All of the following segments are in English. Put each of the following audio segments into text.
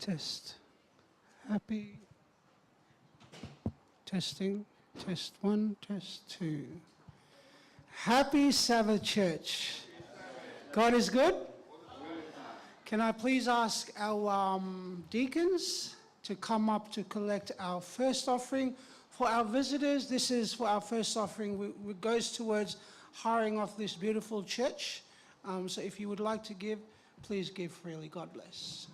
Test. Happy. Testing. Test 1, test 2. Happy Sabbath, church. God is good. Can I please ask our deacons to come up to collect our first offering? For our visitors, this is for our first offering. It goes towards hiring off this beautiful church. So if you would like to give, please give freely. God bless.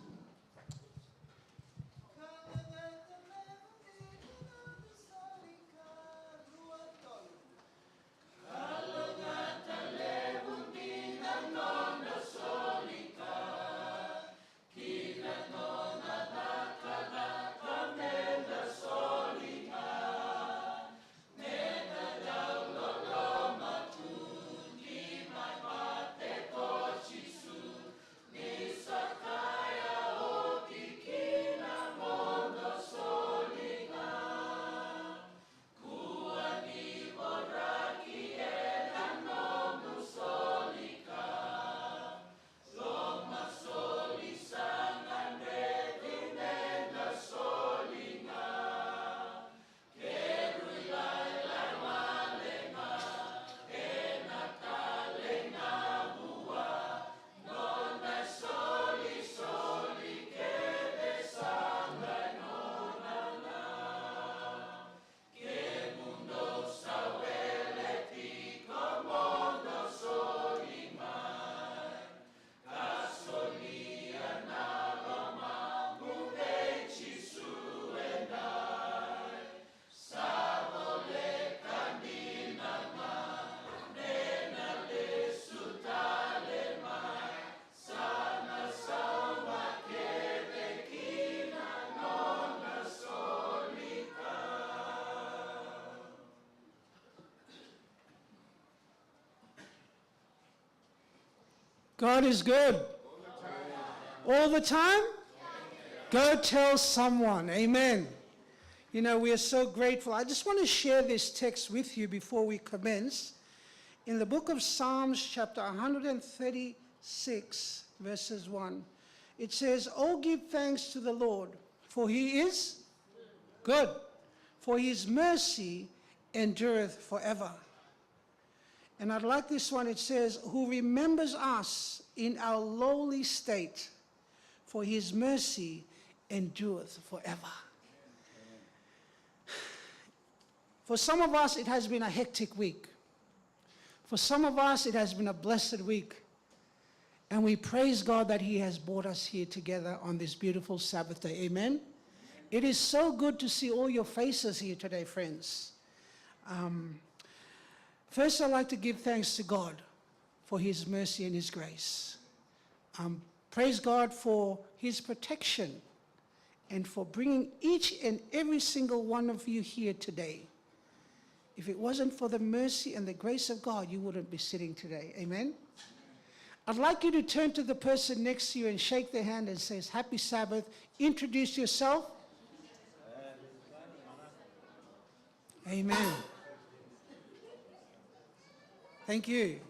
God is good. All the time? Go tell someone. Amen. You know, we are so grateful. I just want to share this text with you before we commence. In the book of Psalms, chapter 136, verses 1, it says, "Oh, give thanks to the Lord, for he is good, for his mercy endureth forever." And I'd like this one, it says, "Who remembers us in our lowly state, for his mercy endureth forever." For some of us, it has been a hectic week. For some of us, it has been a blessed week. And we praise God that he has brought us here together on this beautiful Sabbath day. Amen. It is so good to see all your faces here today, friends. First, I'd like to give thanks to God for his mercy and his grace. Praise God for his protection and for bringing each and every single one of you here today. If it wasn't for the mercy and the grace of God, you wouldn't be sitting today. Amen? I'd like you to turn to the person next to you and shake their hand and say, "Happy Sabbath." Introduce yourself. Amen. Thank you.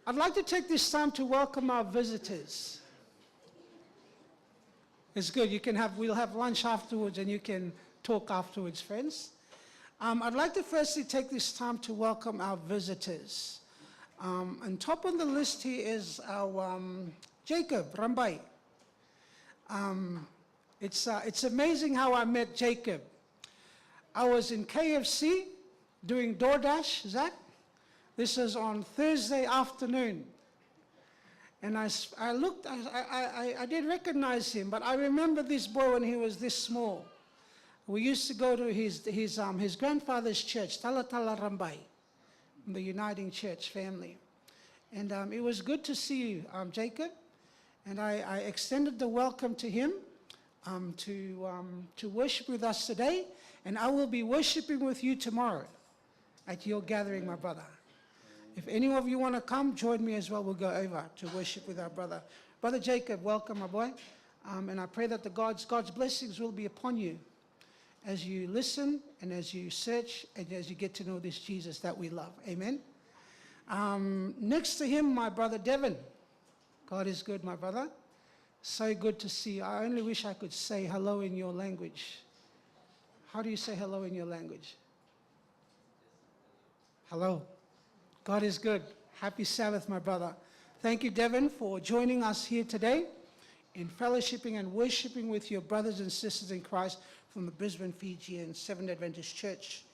I'd like to take this time to welcome our visitors. It's good. We'll have lunch afterwards and you can talk afterwards, friends. I'd like to firstly take this time to welcome our visitors. On top of the list here is our Jacob Rambai. It's amazing how I met Jacob. I was in KFC doing DoorDash, Zach. This was on Thursday afternoon. And I looked, I did recognize him, but I remember this boy when he was this small. We used to go to his grandfather's church, Talatala Rambai, the Uniting Church family. And it was good to see you, Jacob. And I extended the welcome to him to worship with us today. And I will be worshiping with you tomorrow at your gathering, my brother. If any of you want to come, join me as well. We'll go over to worship with our brother. Brother Jacob, welcome, my boy. And I pray that God's blessings will be upon you as you listen and as you search and as you get to know this Jesus that we love. Amen. Next to him, my brother Devin. God is good, my brother. So good to see you. I only wish I could say hello in your language. How do you say hello in your language? Hello. God is good. Happy Sabbath, my brother. Thank you, Devin, for joining us here today in fellowshipping and worshiping with your brothers and sisters in Christ from the Brisbane, Fijian Seventh Adventist Church.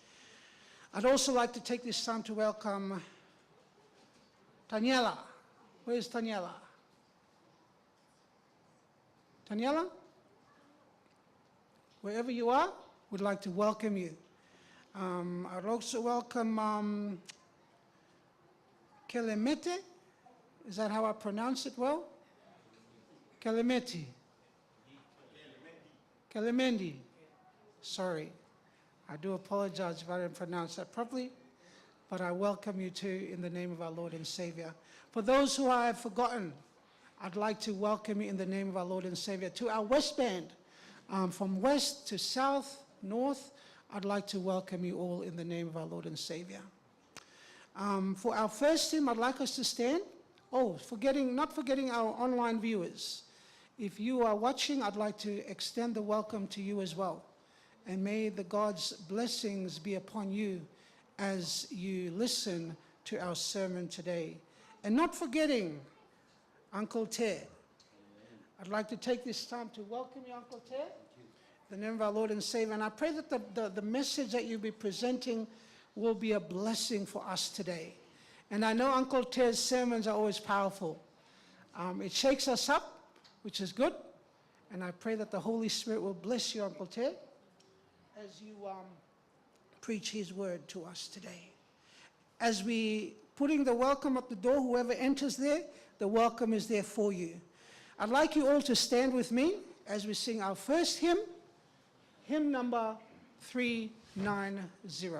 I'd also like to take this time to welcome Daniela. Where's Daniela? Daniela? Wherever you are, we'd like to welcome you. I'd also welcome Kelemete. Is that how I pronounce it well? Kelemeti. Kelemendi. Sorry. I do apologize if I didn't pronounce that properly, but I welcome you too in the name of our Lord and Savior. For those who I have forgotten, I'd like to welcome you in the name of our Lord and Savior. To our West Band, from west to south, north, I'd like to welcome you all in the name of our Lord and Savior. For our first hymn, I'd like us to stand. Oh, not forgetting our online viewers. If you are watching, I'd like to extend the welcome to you as well. And may the God's blessings be upon you as you listen to our sermon today. And not forgetting Uncle Ted. I'd like to take this time to welcome you, Uncle Ted, in the name of our Lord and Savior. And I pray that the message that you'll be presenting will be a blessing for us today. And I know Uncle Ted's sermons are always powerful. It shakes us up, which is good. And I pray that the Holy Spirit will bless you, Uncle Ted, as you preach his word to us today. As we putting the welcome at the door, whoever enters there, the welcome is there for you. I'd like you all to stand with me as we sing our first hymn, hymn number 390.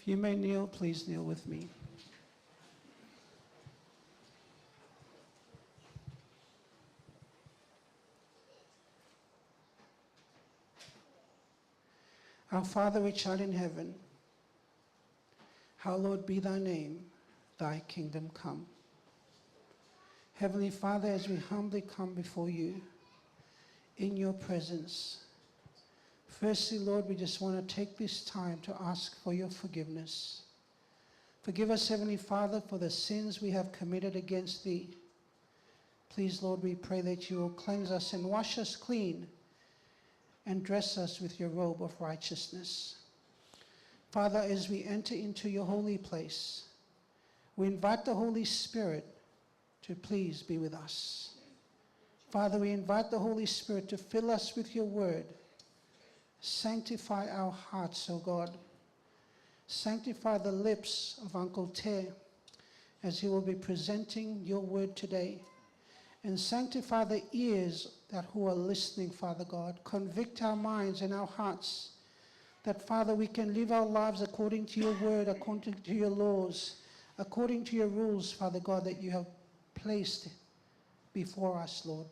If you may kneel, please kneel with me. Our Father which art in heaven, hallowed be thy name, thy kingdom come. Heavenly Father, as we humbly come before you in your presence, firstly, Lord, we just want to take this time to ask for your forgiveness. Forgive us, Heavenly Father, for the sins we have committed against thee. Please, Lord, we pray that you will cleanse us and wash us clean and dress us with your robe of righteousness. Father, as we enter into your holy place, we invite the Holy Spirit to please be with us. Father, we invite the Holy Spirit to fill us with your word. Sanctify our hearts, O God. Sanctify the lips of Uncle Te as he will be presenting your word today. And sanctify the ears that who are listening, Father God. Convict our minds and our hearts that, Father, we can live our lives according to your word, according to your laws, according to your rules, Father God, that you have placed before us, Lord.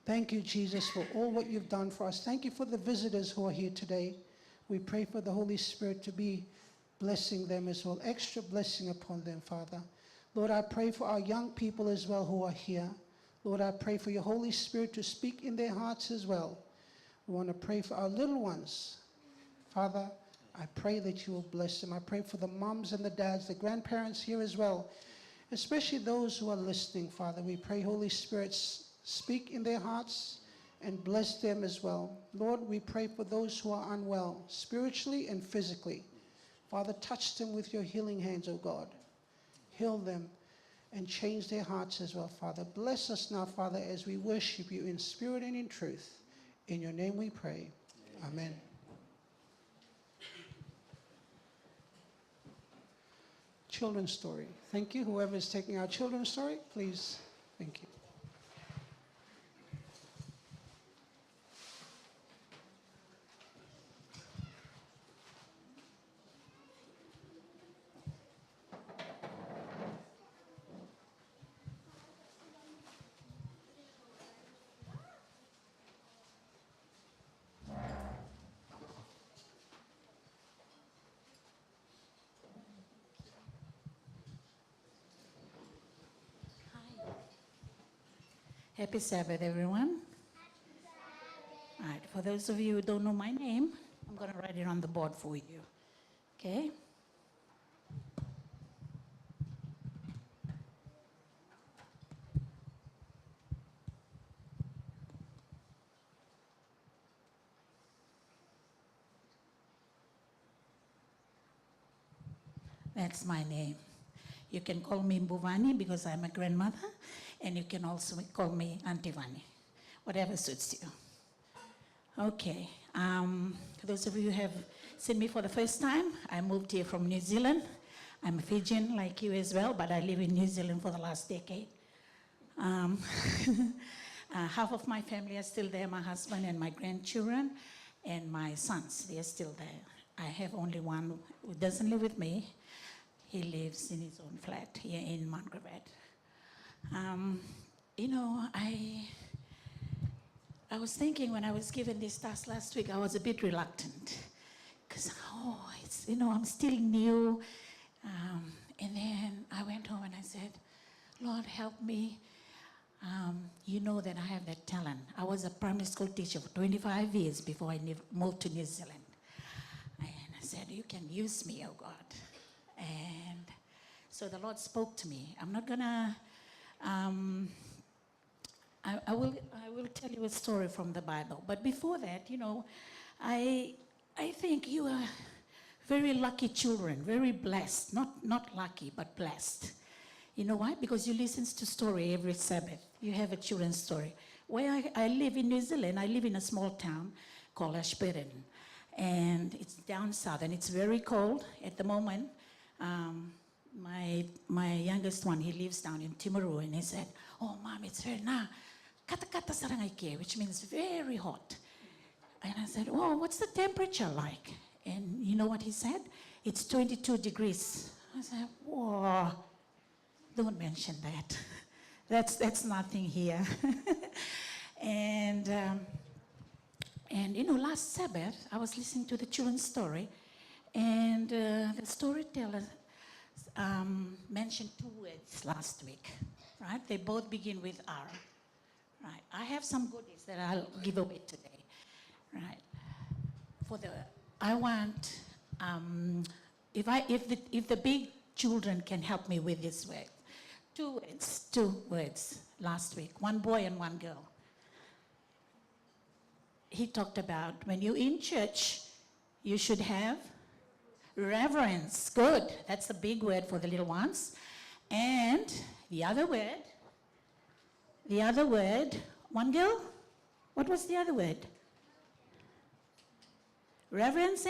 Thank you, Jesus, for all what you've done for us. Thank you for the visitors who are here today. We pray for the Holy Spirit to be blessing them as well, extra blessing upon them, Father. Lord, I pray for our young people as well who are here. Lord, I pray for your Holy Spirit to speak in their hearts as well. We want to pray for our little ones. Father, I pray that you will bless them. I pray for the moms and the dads, the grandparents here as well, especially those who are listening, Father. We pray, Holy Spirit, speak in their hearts and bless them as well. Lord, we pray for those who are unwell, spiritually and physically. Father, touch them with your healing hands, O God. Heal them and change their hearts as well, Father. Bless us now, Father, as we worship you in spirit and in truth. In your name we pray. Amen. Children's story. Thank you. Whoever is taking our children's story, please. Thank you. Happy Sabbath, everyone. All right, for those of you who don't know my name, I'm going to write it on the board for you. Okay? That's my name. You can call me Mbuvani because I'm a grandmother, and you can also call me Auntie Vani, whatever suits you. Okay, those of you who have seen me for the first time, I moved here from New Zealand. I'm a Fijian like you as well, but I live in New Zealand for the last decade. Half of my family are still there, my husband and my grandchildren, and my sons, they are still there. I have only one who doesn't live with me. He lives in his own flat here in Mount Gravatt. You know, I was thinking when I was given this task last week, I was a bit reluctant because, it's, you know, I'm still new. And then I went home and I said, Lord, help me. You know that I have that talent. I was a primary school teacher for 25 years before I moved to New Zealand. And I said, you can use me, oh God. And so the Lord spoke to me. I'm not gonna, I will tell you a story from the Bible. But before that, you know, I think you are very lucky children, very blessed. Not lucky, but blessed. You know why? Because you listen to story every Sabbath. You have a children's story. Where I live in New Zealand, I live in a small town called Ashburton. And it's down south, and it's very cold at the moment. My youngest one, he lives down in Timaru, and he said, oh, Mom, it's very kata sarangay, which means very hot. And I said, oh, what's the temperature like? And you know what he said? It's 22 degrees. I said, whoa, don't mention that. That's nothing here. And last Sabbath, I was listening to the children's story, and the storyteller mentioned two words last week, right? They both begin with R, right? I have some goodies that I'll give away today, right? I want, if the big children can help me with this word, two words last week, one boy and one girl. He talked about when you're in church, you should have reverence. Good. That's a big word for the little ones. And the other word, one girl, what was the other word? Reverence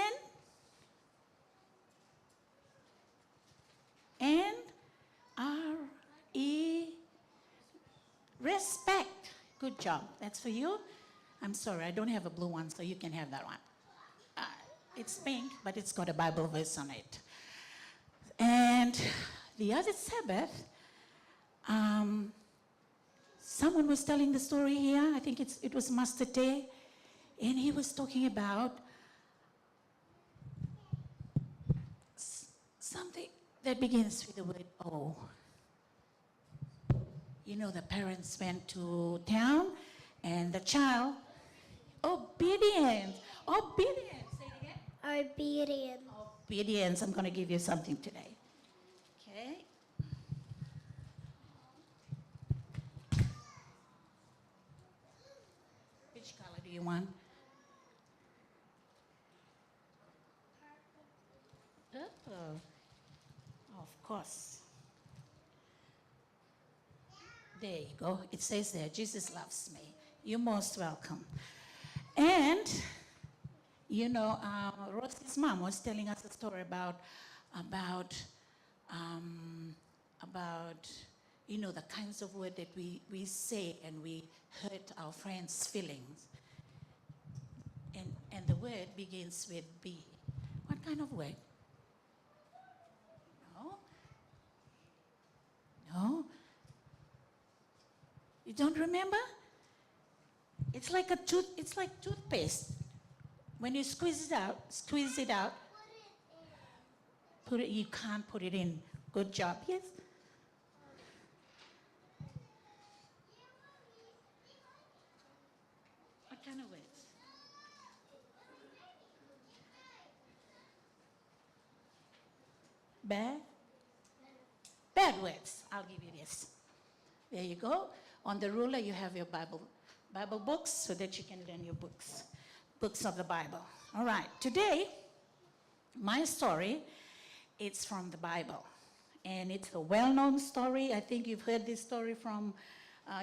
and respect. Good job. That's for you. I'm sorry, I don't have a blue one, so you can have that one. It's pink, but it's got a Bible verse on it. And the other Sabbath, someone was telling the story here. I think it was Master Tay, and he was talking about something that begins with the word O. You know, the parents went to town, and the child, obedience. Say it again. Obedience. Obedience. I'm going to give you something today. Okay. Which color do you want? Purple. Of course. There you go. It says there, Jesus loves me. You're most welcome. And, Rosie's mom was telling us a story about the kinds of words that we say and we hurt our friends' feelings. And the word begins with B. What kind of word? No? You don't remember? It's like toothpaste. When you squeeze it out. You can't put it in. Good job. Yes. What kind of words? Bad words. I'll give you this. There you go. On the ruler, you have your Bible books so that you can learn your books of the Bible. All right. Today, my story, it's from the Bible. And it's a well-known story. I think you've heard this story from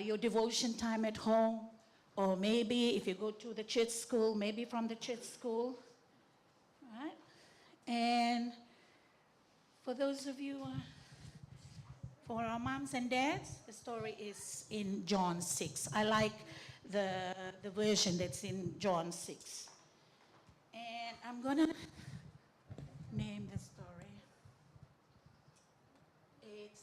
your devotion time at home, or maybe if you go to the church school, maybe from the church school. All right? And for those of you, for our moms and dads, the story is in John 6. I like the version that's in John 6. And I'm going to name the story. It's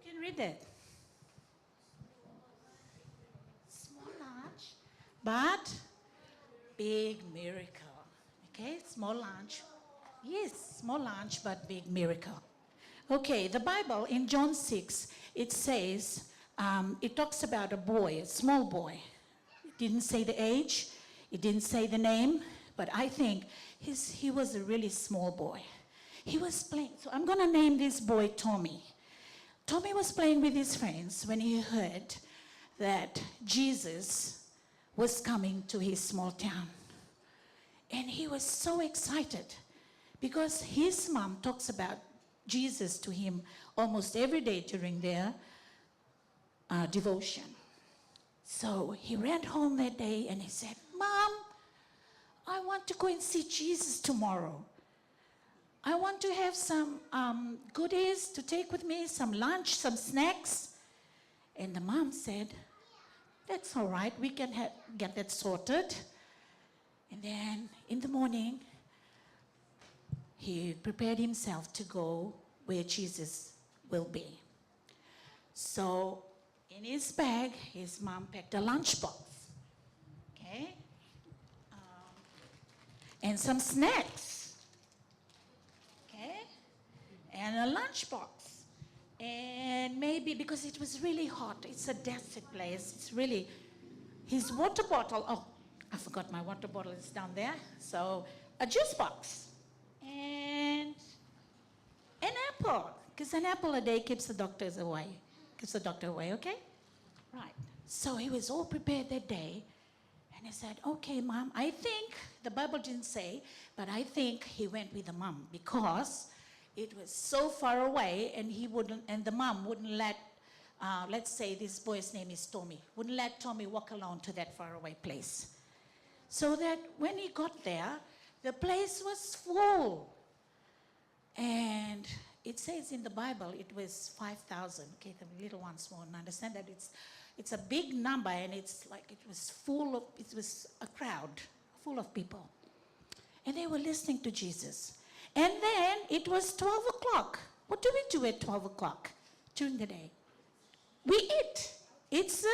Who can read it? Small lunch, but big miracle. Okay, small lunch. Yes, small lunch, but big miracle. Okay, the Bible in John 6, it says, it talks about a boy, a small boy. It didn't say the age, it didn't say the name, but I think he was a really small boy. He was playing, so I'm going to name this boy Tommy. Tommy was playing with his friends when he heard that Jesus was coming to his small town. And he was so excited because his mom talks about Jesus to him almost every day during their devotion. So he ran home that day and he said, Mom, I want to go and see Jesus tomorrow. I want to have some goodies to take with me, some lunch, some snacks. And the mom said, that's all right, we can get that sorted. And then in the morning, he prepared himself to go where Jesus will be. So in his bag, his mom packed a lunchbox, okay? And some snacks, okay? And a lunchbox. And maybe, because it was really hot, it's a desert place, it's really, his water bottle, oh, I forgot my water bottle is down there. So a juice box and an apple, because an apple a day keeps the doctor away, okay? Right. So he was all prepared that day, and he said, okay, Mom, I think, the Bible didn't say, but I think he went with the mom because it was so far away, and the mom wouldn't let, let's say this boy's name is Tommy, wouldn't let Tommy walk alone to that faraway place. So that when he got there, the place was full. And it says in the Bible it was 5,000. Okay, the little ones won't understand that it's a big number, and it's like it was a crowd full of people. And they were listening to Jesus. And then it was 12 o'clock. What do we do at 12 o'clock during the day? We eat. It's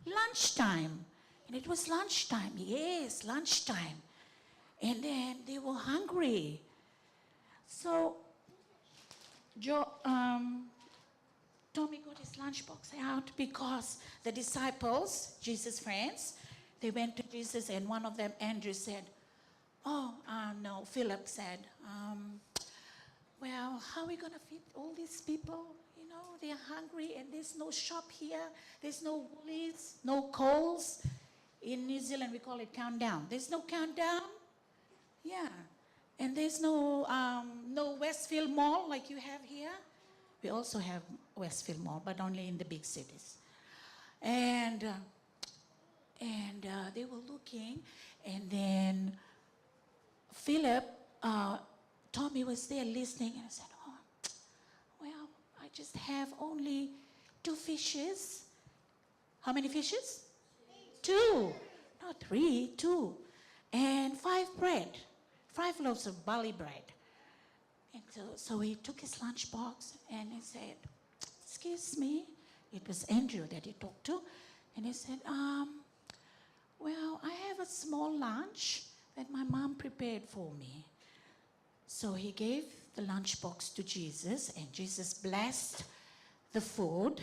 lunchtime. And it was lunchtime. Yes, lunchtime. And then they were hungry. So Tommy got his lunchbox out because the disciples, Jesus' friends, they went to Jesus, and one of them, Andrew, said, Philip said, well, how are we going to feed all these people? You know, they're hungry, and there's no shop here. There's no Woolies, no Coles. In New Zealand, we call it countdown. There's no countdown. Yeah. And there's no Westfield Mall like you have here. We also have Westfield Mall, but only in the big cities. And they were looking, and then Philip, Tommy was there listening, and I said, well, I just have only 2 fishes. How many fishes? 2, not 3, 2. And 5 loaves of barley bread. And so he took his lunchbox and he said, excuse me. It was Andrew that he talked to. And he said, well, I have a small lunch that my mom prepared for me. So he gave the lunchbox to Jesus, and Jesus blessed the food,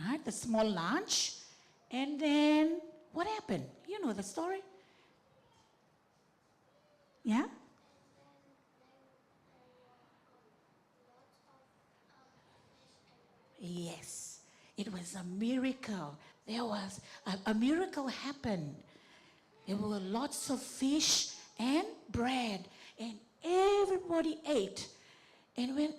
right, the small lunch. And then what happened? You know the story? Yeah? Yes, it was a miracle. There was a miracle happened. There were lots of fish and bread, and everybody ate. And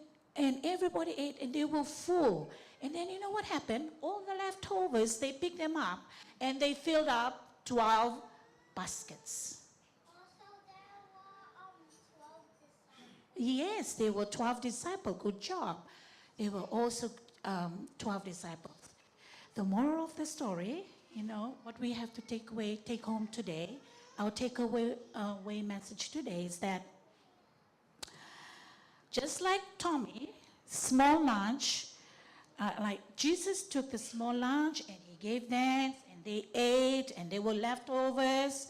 everybody ate, and they were full. And then you know what happened? All the leftovers, they picked them up, and they filled up 12 baskets. Yes, there were 12 disciples. Good job. There were also 12 disciples. The moral of the story, you know, what we have to take home today, our takeaway message today is that just like Tommy, small lunch, like Jesus took the small lunch and he gave them, and they ate, and they were leftovers.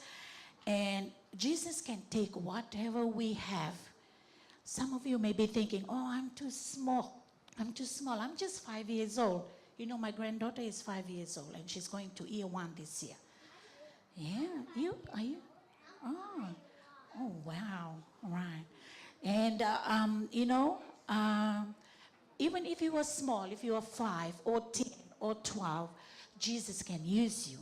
And Jesus can take whatever we have. Some of you may be thinking, oh, I'm too small. I'm just 5 years old. You know, my granddaughter is 5 years old, and she's going to year 1 this year. Yeah, are you? Oh, wow, all right. And, even if you were small, if you were 5 or 10 or 12, Jesus can use you.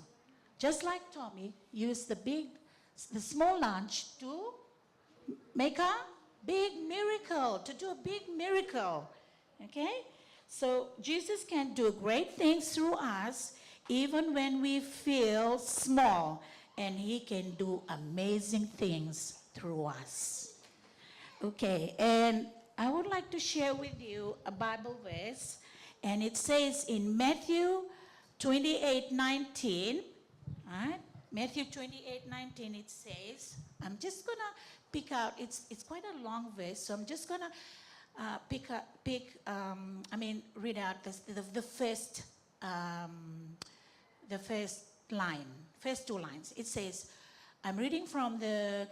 Just like Tommy used the small lunch to make a big miracle, to do a big miracle, okay? So Jesus can do great things through us even when we feel small, and He can do amazing things through us. Okay, and I would like to share with you a Bible verse, and it says in Matthew 28:19, right? Matthew 28:19, it says, I'm just gonna pick out, it's quite a long verse, so I'm just gonna read out the first line, first two lines. It says, I'm reading from the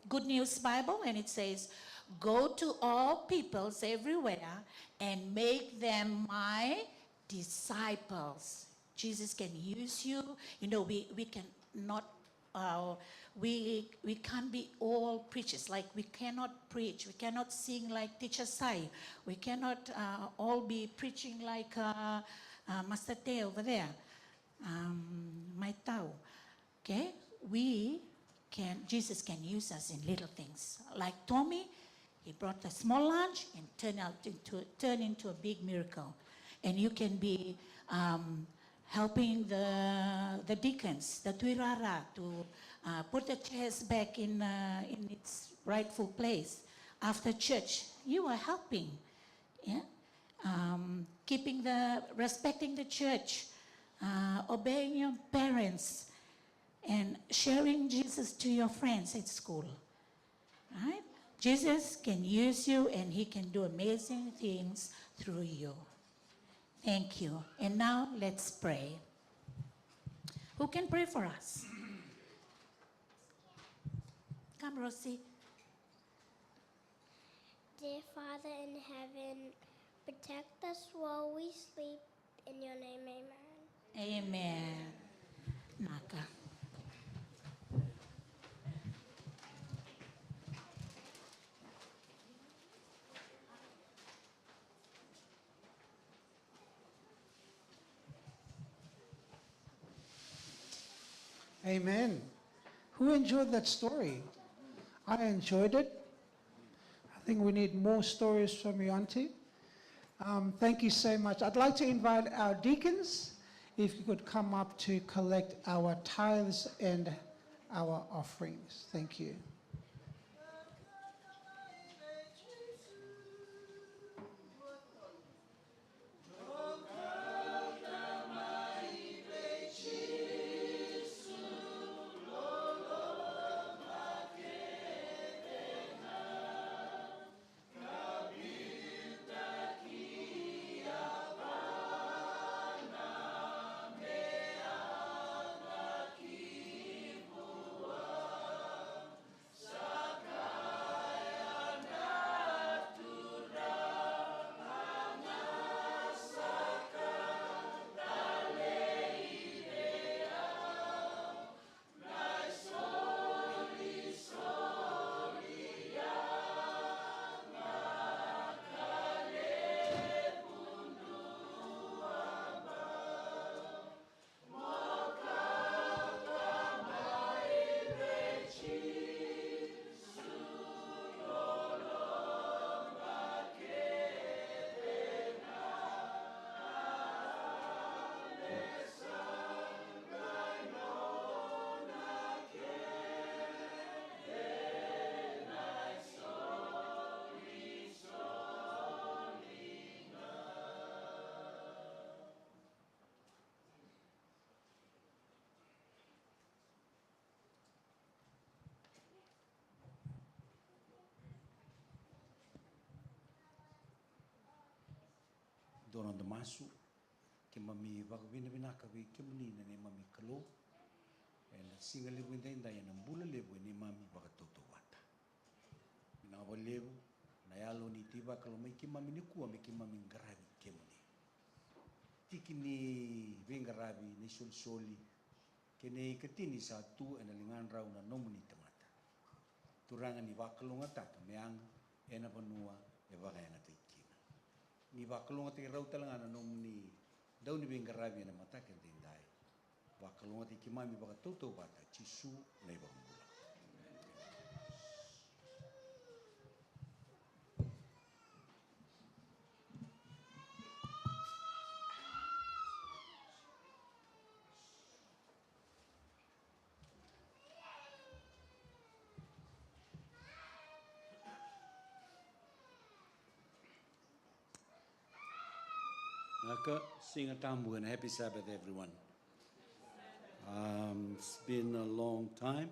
Good News Bible, and it says, go to all peoples everywhere and make them my disciples. Jesus can use you. You know, we cannot, we can't be all preachers. Like, we cannot preach. We cannot sing like Teacher Sai. We cannot all be preaching like Master Te over there. My Tao. Okay? Jesus can use us in little things. Like Tommy, he brought a small lunch and turned into a big miracle. And you can be helping the deacons, the tuirara, to put the chairs back in its rightful place. After church, you are helping. Yeah? Respecting the church, obeying your parents, and sharing Jesus to your friends at school. Right? Jesus can use you, and He can do amazing things through you. Thank you. And now let's pray. Who can pray for us? Come, Rosie. Dear Father in heaven, protect us while we sleep. In your name, amen. Amen. Naka. Amen. Who enjoyed that story? I enjoyed it. I think we need more stories from you, Auntie. Thank you so much. I'd like to invite our deacons, if you could come up to collect our tithes and our offerings. Thank you. Dono da masu ke mami vakavina vina kavi ke munina ne mami kalo e la singa levu inda ya nambula levu ne mami vakatoto wata na walevu na yalo ni tiba kalau mai ke mami ne kua me ke mami ngaravi ke muni tiki ni vengaravi ni soli ke ne katini satu ena lingan rau na nomuni tamata turanga ni vakalonga tata meanga ena vanua e vakaena te ni vakalonga te rau talanga na nong ni dau ni bengarabi na mata ke tindai vakalonga te kimami baka toto bata chisu nei bangula Naka, sing a tambu and happy Sabbath, everyone. It's been a long time,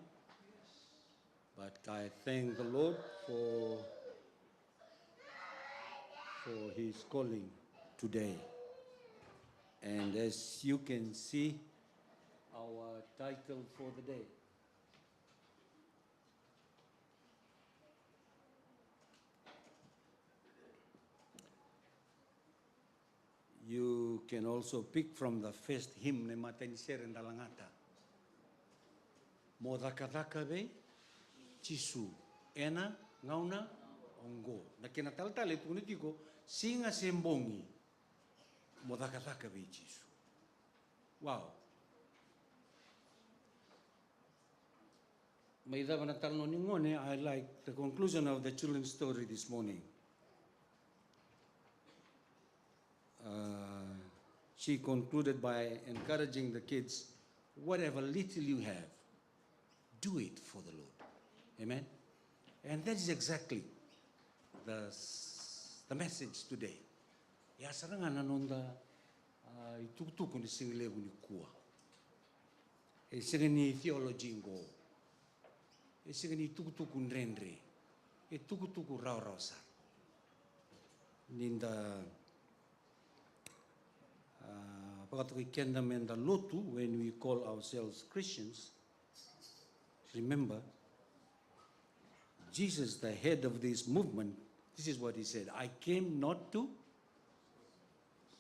but I thank the Lord for His calling today. And as you can see, our title for the day. You can also pick from the first hymn, ne matanisere ndalangata. Mo dhaka be, Chisu, ena, ngauna, ongo. Na kena taltale punitiko, singa sembongi. Mo dhaka be, Chisu. Wow. Maidha na talno ningone, I like the conclusion of the children's story this morning. She concluded by encouraging the kids, whatever little you have, do it for the Lord. Amen? And that is exactly the message today. Ya sarangan anonda itukutuku ni singilebu ni kuwa. E singani theology ngo. E singani itukutuku nrenre. E tukutuku rau sa. Ninda when we call ourselves Christians, remember, Jesus, the head of this movement, this is what he said, I came not to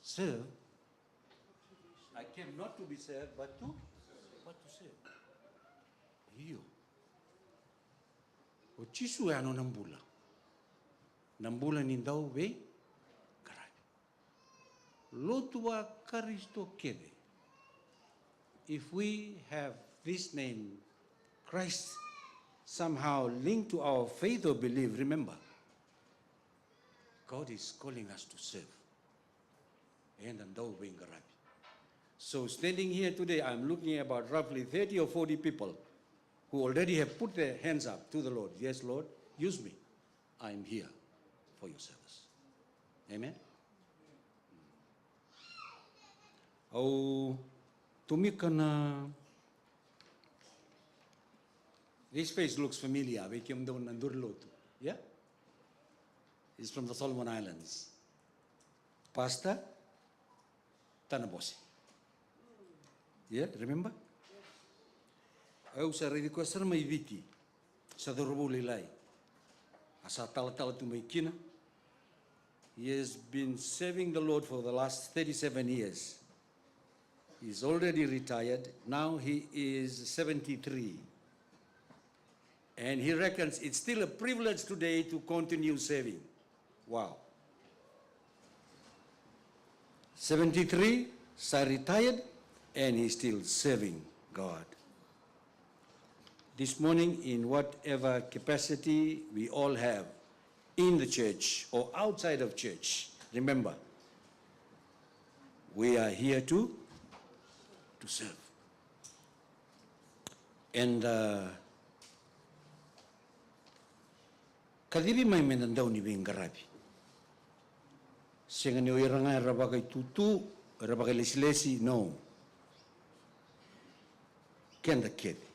serve, I came not to be served, but to serve. Iyo. O Chisu ano nambula. Nambula nindau be, Lotua Karisto Kede. If we have this name, Christ, somehow linked to our faith or belief, remember, God is calling us to serve. And so standing here today, I'm looking at about roughly 30 or 40 people who already have put their hands up to the Lord. Yes, Lord, use me. I'm here for your service. Amen. Oh, tumikana. This face looks familiar. We came down Nandurlotu. Yeah? He's from the Solomon Islands. Pastor Tanabosi. Yeah, remember? Eu sa ridiko sa may viti sa dorobuli lai. Asa tala tu may kina. He has been serving the Lord for the last 37 years. He's already retired. Now he is 73. And he reckons it's still a privilege today to continue serving. Wow. 73, so retired, and he's still serving God. This morning, in whatever capacity we all have, in the church or outside of church, remember, we are here to serve. And kadibi may menandaw ni Bingarabi. Siya nga niyo irangay rabagay tutu, rabagay leslesi, no. Kenda kede.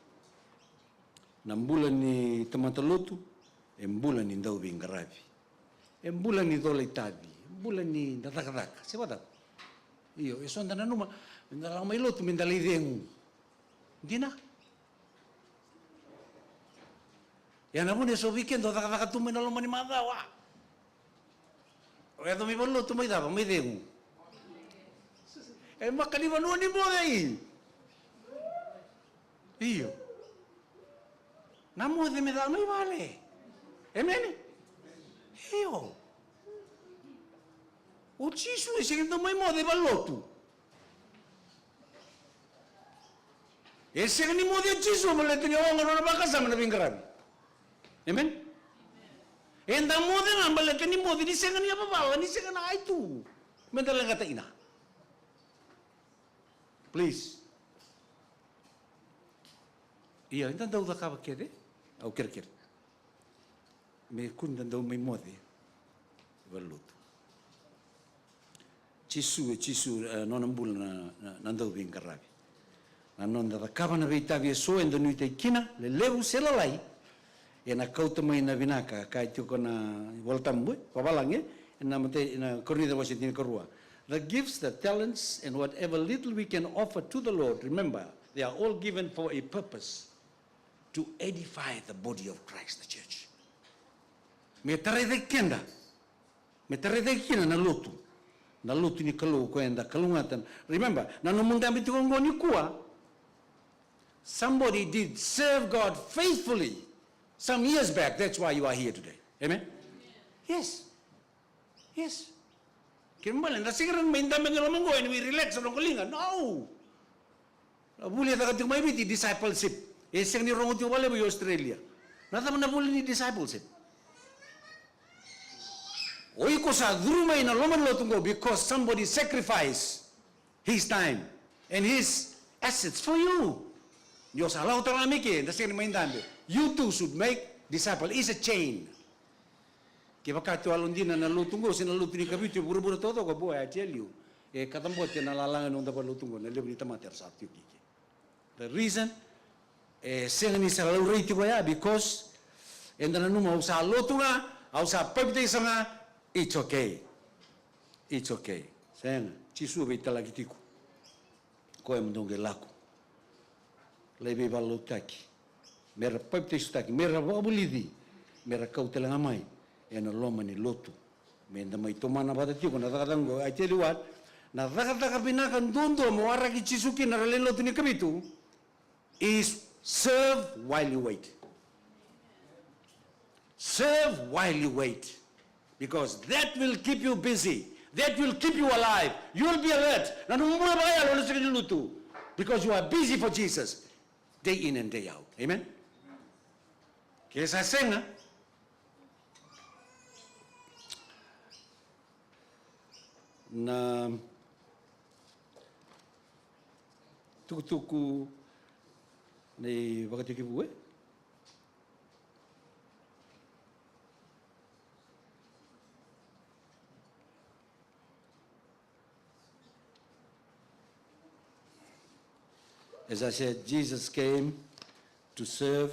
Nambulan ni Tamatalutu, embulan ni daw Bingarabi. Embulan ni Dolay Tabi, embulan ni Datakadaka. Siya ba? Iyo, eso anda na numa. Mindalang may luto, mindalay deng. Hindi na. Yan na mo niya sa weekend, datakadaka tuminalang manimadawa. O yato may luto, may dawa, may deng. Eh, makalimanuan ni mo eh. Iyo. Namu de medal may vale. Amen. Iyo. O Chisu e seguindo mai mo de baloto. E seguindo mo de Chisu mo le tenho ngoro na bakasa na Bingarabi. Amen. Enda mo de na male tenho mo de seguindo ya baba, ni seguindo ai tu. Mendala kata ina. Please. Iya, então daw da kaba kede. Au kir. Me kun daw may mo de baloto. Chisu nonambul na nandau bin karabi. Na non da kava na veitavi so endo nui te kina le levu selalai e na kauta mai na vinaka kai tuko na voltambu pabalange na mate na kornida wasitin korua. The gifts, the talents, and whatever little we can offer to the Lord, remember, they are all given for a purpose, to edify the body of Christ, the church. Me tarede kenda na lotu. Na lotu ni kalu kwenda kalungatan. Remember, na numunda mitikongo ni kuwa. Somebody did serve God faithfully some years back. That's why you are here today. Amen? Yes. Yes. Kimbali, na siguro may dami ng lamongo and we relax sa kalinga. No. Buli at akating may biti discipleship. Siyang ni rongo tiyo wala mo Australia. Nataman na buli ni discipleship. Oy ko sa durumay na loman lotungo because somebody sacrificed his time and his assets for you. Diyos alaw talamiki, na siyang may dami. You too should make disciple. It's a chain. Kaya katu alon din na nalutungo, sinaluto ni kabito, buru-buru todo ko boy, I tell you. Katambot yan nalalangan nung dapat lutungo, nalib ni tamater sa atyo kiki. The reason, siyang ni sa lauriti ko ya, because, and na numa, sa lutunga, au sa pagday sa nga, it's okay. It's okay. Siyang, chisu bay talagitiko. Ko ay mundong lako. Lebe balutaki. Mera pagday sutaki, mera wabulidi, mera kautelangamay. Ena loma ni lotu. Menda mai tomana bata tiko na takatango. I tell you what, na takataka pinakan dundo mo araki chisuki na ralen lotu ni kabitu is serve while you wait. Serve while you wait. Because that will keep you busy. That will keep you alive. You will be alert. Na numura ba ya lo sa lutu. Because you are busy for Jesus. Day in and day out. Amen? Kaya sa senga, na tuku ni wakati kibuwe as I said, Jesus came to serve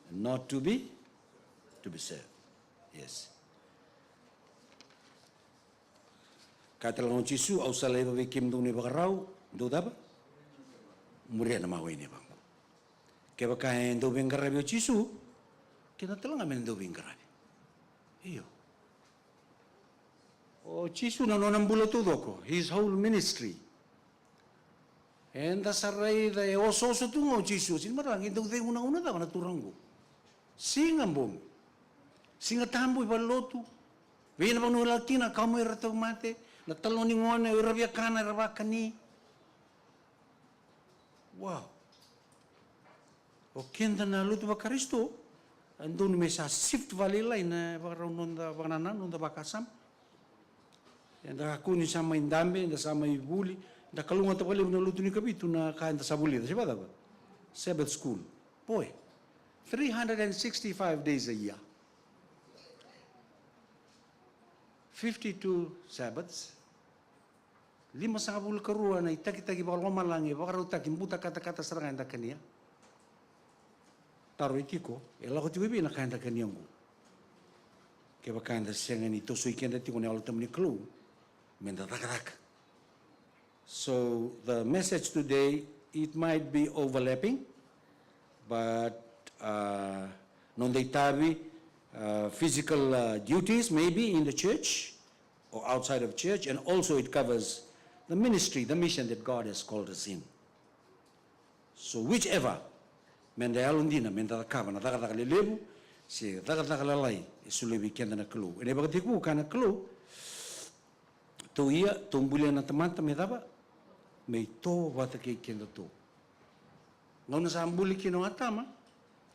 and not to be served. Yes. Kata lang Chisu, au sa leva ve kim dong ne bagarau, do daba? Muria na mawai ne bang. Ke ba kain do ben garabi Chisu, kina talang amen do ben garabi. Iyo. O Chisu na nonang bulo todo ko, his whole ministry. And saray da oso tungo Chisu, sin marang indo de una da na turango. Singambong. Singatambo ibalotu. Vena bang no latina kamo irata mate. Na taloni ngone irabia kana irabakani. Wow. O kenda na lutu ba Kristo andun me sa shift valila ina baron da bananan nda bakasam. Enda kuni sama indambe nda sama ibuli nda kalunga to pale na lutu ni kabitu na kaenda sabuli da siba da ba. Sabbath school. Boy. 365 days a year. 52 Sabbaths. 5 karua na itaki-taki bakal malangi, bakal utaki buta kata-kata serangan da kania. Taro itiko, ela ko tiwi na kanda kaniangu. Ke bakanda senga ni to suikenda tiko ne alutam ni klu. Menda tak. So the message today, it might be overlapping, but non dei tabi physical duties maybe in the church or outside of church, and also it covers the ministry, the mission that God has called us in. So whichever, menda alundina, menda kava na taka lelebu, si taka lalai, isulebi kenda na klu. Ene bagatiku kana klu, to ia tumbulia na tamanta me daba, me to wata ke kenda to. Ngona sa ambuli kino atama,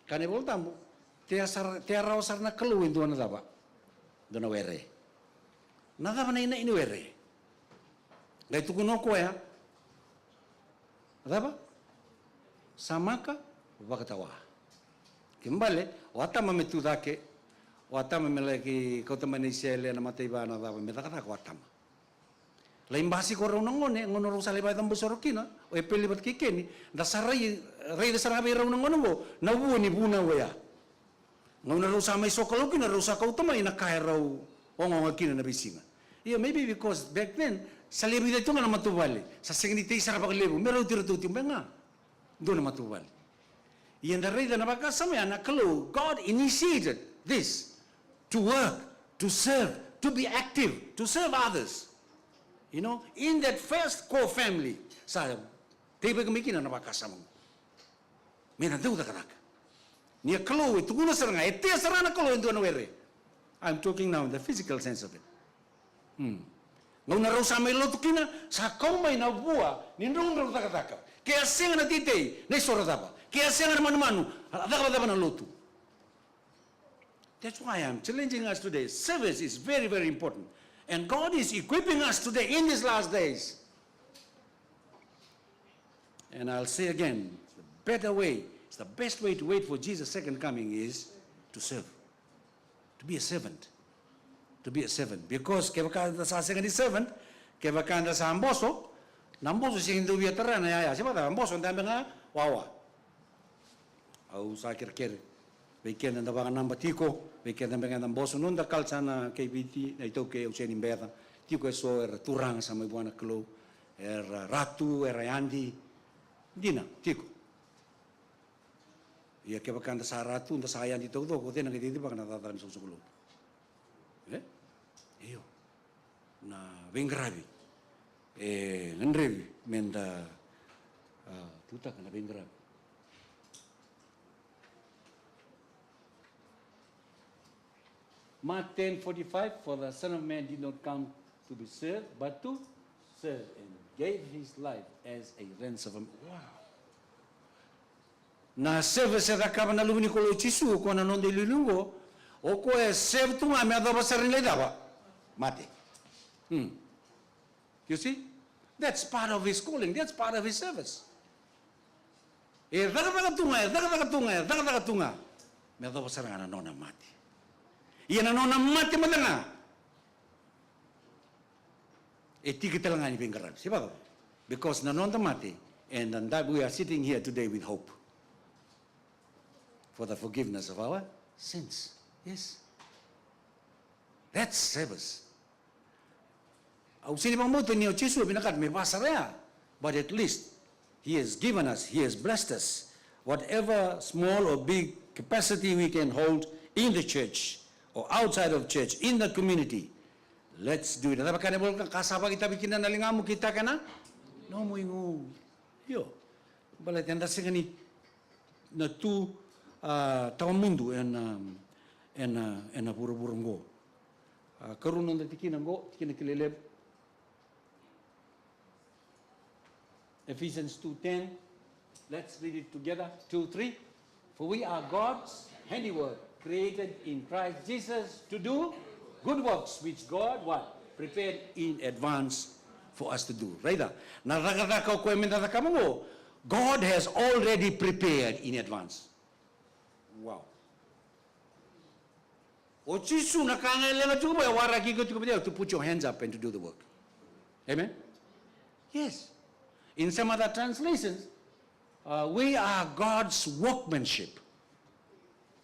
kane voltambo, te arrawasar na klu indu na daba, dona were. Nada na ina were. Gai tuku no ko ya. Daba? Samaka wakatawa. Kimbale, watama metudake, watama meleki kota manisele na mataiba na daba, metaka watama. Lain basi ko raw nangone, ngono raw sa libat ang busorokina, o epelibat kikeni, dasaray, ray dasarabi raw nangono mo, nabuo ni buna waya. Ngono raw sa may sokalokin, raw sa kautamay, nakaya raw, o ngangakina na bisinga. Yeah, maybe because back then, sa libi ito nga na matubali, sa singinitay sa kapag libo, meron tirututin ba nga? Doon na matubali. Yan na rin na napagkasama na kalo, God initiated this to work, to serve, to be active, to serve others. You know, in that first core family, sa tayo gamikin na napagkasama mo. May nandaw da kanak. Niya kalo, ito kuna sarang nga, ito sarang na kalo, ito na were. I'm talking now in the physical sense of it. Ngayon na raw sa may loto kina, sa kaumay na buwa, ninrong raw takataka. Kaya siya nga natitay, na isora daba. Kaya siya nga naman-manu, adaka-adaka ng loto. That's why I'm challenging us today. Service is very, very important. And God is equipping us today in these last days. And I'll say again, the better way, it's the best way to wait for Jesus' second coming is to serve. To be a servant. To be a servant. Because kaya ka sa second servant, kaya ka sa amboso, namboso siya hindi uyatara na yaya. Siya ba? Amboso, ang dami nga, wawa. Au sa kir-kir. Weekend na ba nang batiko, weekend na ba amboso. Noon da kalsa na kay BT, na ito kay Usen Imbeta. Tiko so turang sa may buwan na klo. Ratu, Yandi. Hindi na, tiko. Iya kaya ka sa ratu, sa Yandi ito, ko din ang ititipa ka natataran sa usukulo. Iyo. Na bengravi. Nandrevi. Menda tuta ka na bengravi. Mark 10:45, for the Son of Man did not come to be served, but to serve, and gave his life as a ransom. Wow. Na serve sa kama na lumini ko lo chisu ko na non de lulungo, o ko e serve tu nga me adoba sa rin daba. Mate. You see? That's part of his calling. That's part of his service. Daga tunga. Me adoba sa rin na mate. Iyan ano na mati madanga. Kita lang ni pingkaran. Siapa ko? Because nanon na mati, and that we are sitting here today with hope for the forgiveness of our sins. Yes. That's service. Au sini bang moto niyo chisu binakat may pasaraya. But at least he has given us, he has blessed us, whatever small or big capacity we can hold in the church or outside of church, in the community. Let's do it. Dapat kan boleh kasapa kita bikin na lingamu kita kana? No mo ingo. Yo. Bala tenda singani na tu taon mundo en puro-puronggo. Karunan da tikinango, tikinakileleb. Ephesians 2:10. Let's read it together. 2-3. For we are God's handiwork, created in Christ Jesus to do good works, which God what? Prepared in advance for us to do. Right? Narakatakaw ko mo. God has already prepared in advance. Wow. O chisu nakangailangan juga waragi ko to put your hands up and to do the work. Amen? Yes. In some other translations, we are God's workmanship.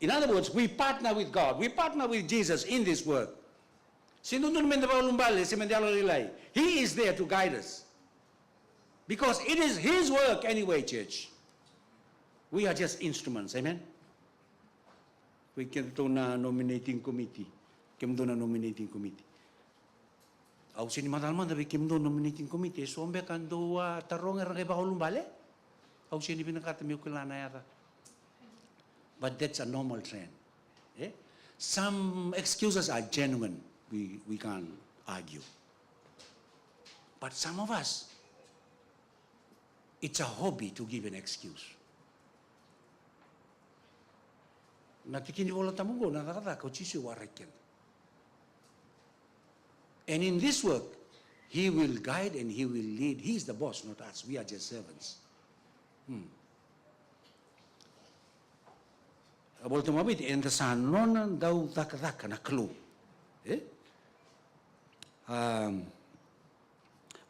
In other words, we partner with God. We partner with Jesus in this work. He is there to guide us. Because it is his work anyway, church. We are just instruments, amen? We came to na nominating committee. Au sini madalman da bikim do nominating committee. So ambe kan do tarong erang ba ulumbale? Au sini binakata mi kulana yata. But that's a normal trend. Eh? Some excuses are genuine. We can't argue. But some of us, it's a hobby to give an excuse. Natikini wala tamugo na nakata ko chisu waraken. And in this work, he will guide and he will lead. He's the boss, not us. We are just servants. About mabit and the son non daw takataka na clue.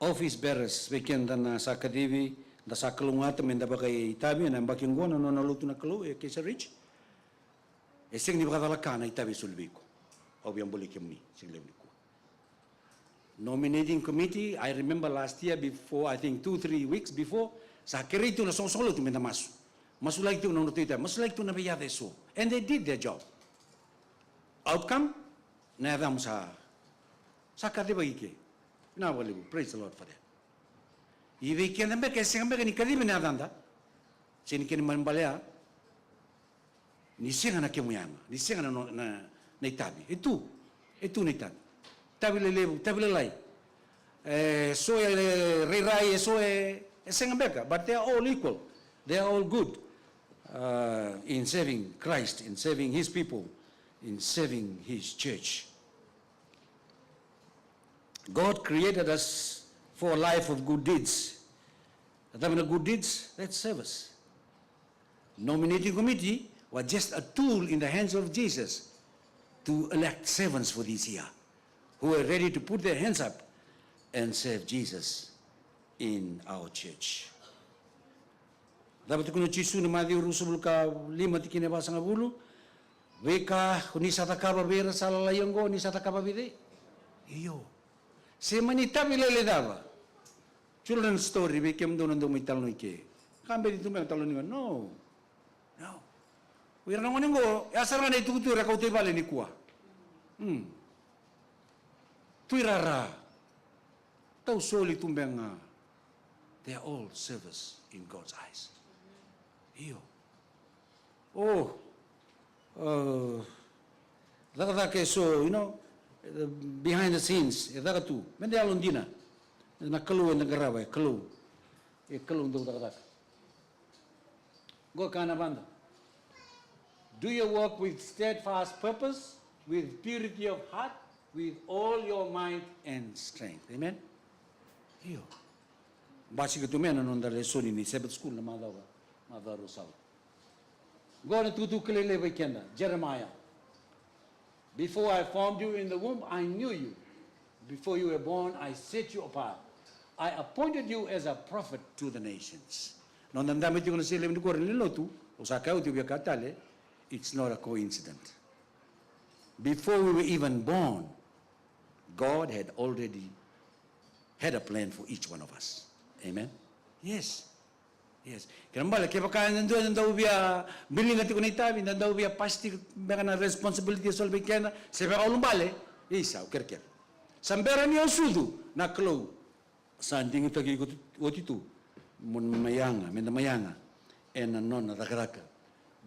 office bearers weekend na sa kadivi da sa kalungata menda ba kay Itabi na baking gona no naluto na kalu e kesa rich e sing ni bakala kana Itabi sulbiko obiang boleh kemni sing lebiko nominating committee I remember last year before I think 2-3 weeks before sa kerito na solo tu menda masu like tu na notita masu like tu na biyade so and they did their job outcome na adam sa kadiba ike na wali praise the Lord for that I weekend ambe kasi ambe ni kadiba na adanda sini kini manbalea ni singa na kemuyanga ni singa na Itabi itu na Itabi tabi lelebu tabi lelai so rai so singa beka but they are all equal they are all good in serving Christ in serving his people in serving his church. God created us for a life of good deeds. Having good deeds, that's service. Nominating committee was just a tool in the hands of Jesus to elect servants for this year who are ready to put their hands up and serve Jesus in our church. Dapat kuno chisu na madi urusubul ka 5 tikine basa nga bulu. Weka ni satakaba bera salalayongo ni satakaba bide. Iyo. Se manita bilele dava. Children's story became doon ando may talon ike. Kambe dito may talon ni no. No. We are not going to go. Asara na itutu ra kaute bale ni kuwa. Tuirara. Tau soli tumbeng. They are all service in God's eyes. Iyo. Oh. So, you know, behind the scenes, tu. Mende alondina. Na kalu na garawa, kalu. E kalu ndo daga. Go kana banda. Do your work with steadfast purpose, with purity of heart, with all your might and strength. Amen. Iyo. Basi ke tumena non dale soni ni Sabbath school na madawa saw. Go to tutu kelele weekend, Jeremiah. Before I formed you in the womb, I knew you. Before you were born, I set you apart. I appointed you as a prophet to the nations. Non andame ti conosci le mendicore nell'otu, o sa cauti via catale, it's not a coincidence. Before we were even born, God had already had a plan for each one of us. Amen? Yes. Yes. Kerambala ke baka nando via billing at kunita, nando via pasti baka na responsibility sol bikena, se baka ulumbale, isa kerker. Sambera ni osudu na klo. Sanding itagi ko otitu. Mun mayanga, menda mayanga. And non na takaraka.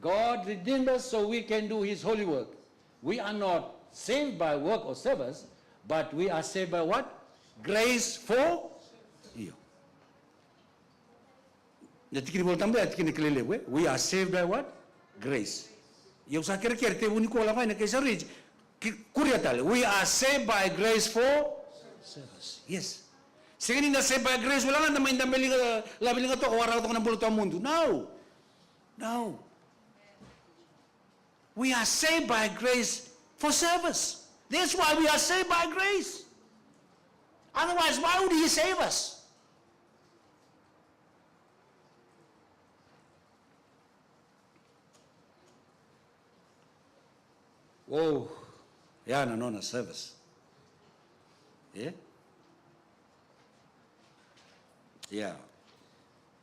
God redeemed us so we can do his holy work. We are not saved by work or service, but we are saved by what? Grace for you. We are saved by what? Grace. We are saved by grace for service. Yes. Sige na saved by grace, wala nga naman labiling ito, kawaraw ito ka ng bulot ang mundo. No. No. We are saved by grace for service. That's why we are saved by grace. Otherwise, why would he save us? Oh, yeah, no, service. Yeah? Yeah.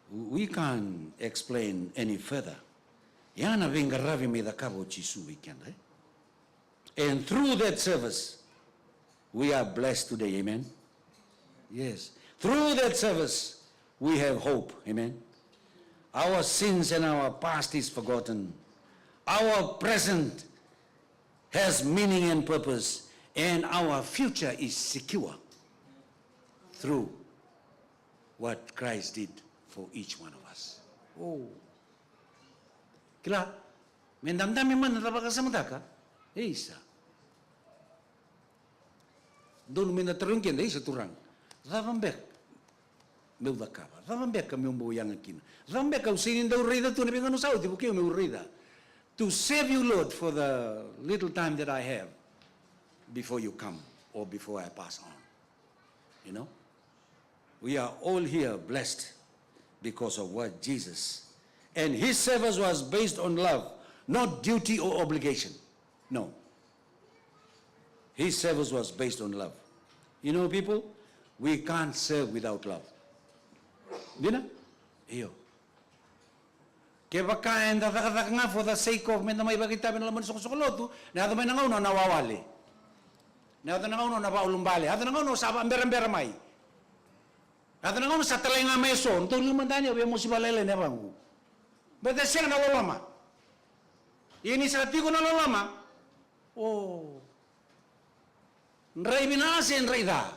We can't explain any further. Yana vengaravi me the cabo chisu weekend. And through that service, we are blessed today. Amen. Yes. Through that service, we have hope. Amen. Our sins and our past is forgotten. Our present has meaning and purpose, and our future is secure through what Christ did for each one of us. Oh. Kila, mendam-dami man natapaka sa mataka, isa. Doon minatarungkin, isa turang. Ravambek, meu da cava. Ravambek kami umbuyang akin. Ravambek kau sinin daw rida tu nabi ngano sao, tibu kayo meu rida. To save you, Lord, for the little time that I have before you come or before I pass on. You know? We are all here blessed because of what Jesus. And his service was based on love, not duty or obligation. No. His service was based on love. You know, people, we can't serve without love. Dina? Iyo. Kaya pagkain, tatatak nga for the sake of, may namay bagay tabi na laman sa kusukoloto, na ito may nangaw na nawawali. Na ito nangaw na napaulumbali. Ito nangaw na sa ambera-ambera-may. Ito nangaw na sa talay nga may son, ito naman tanya, huwag mo si Balayla na bang. But the siya nalalama. Ini sa tiko nalalama, oh, nray binasin, nray da.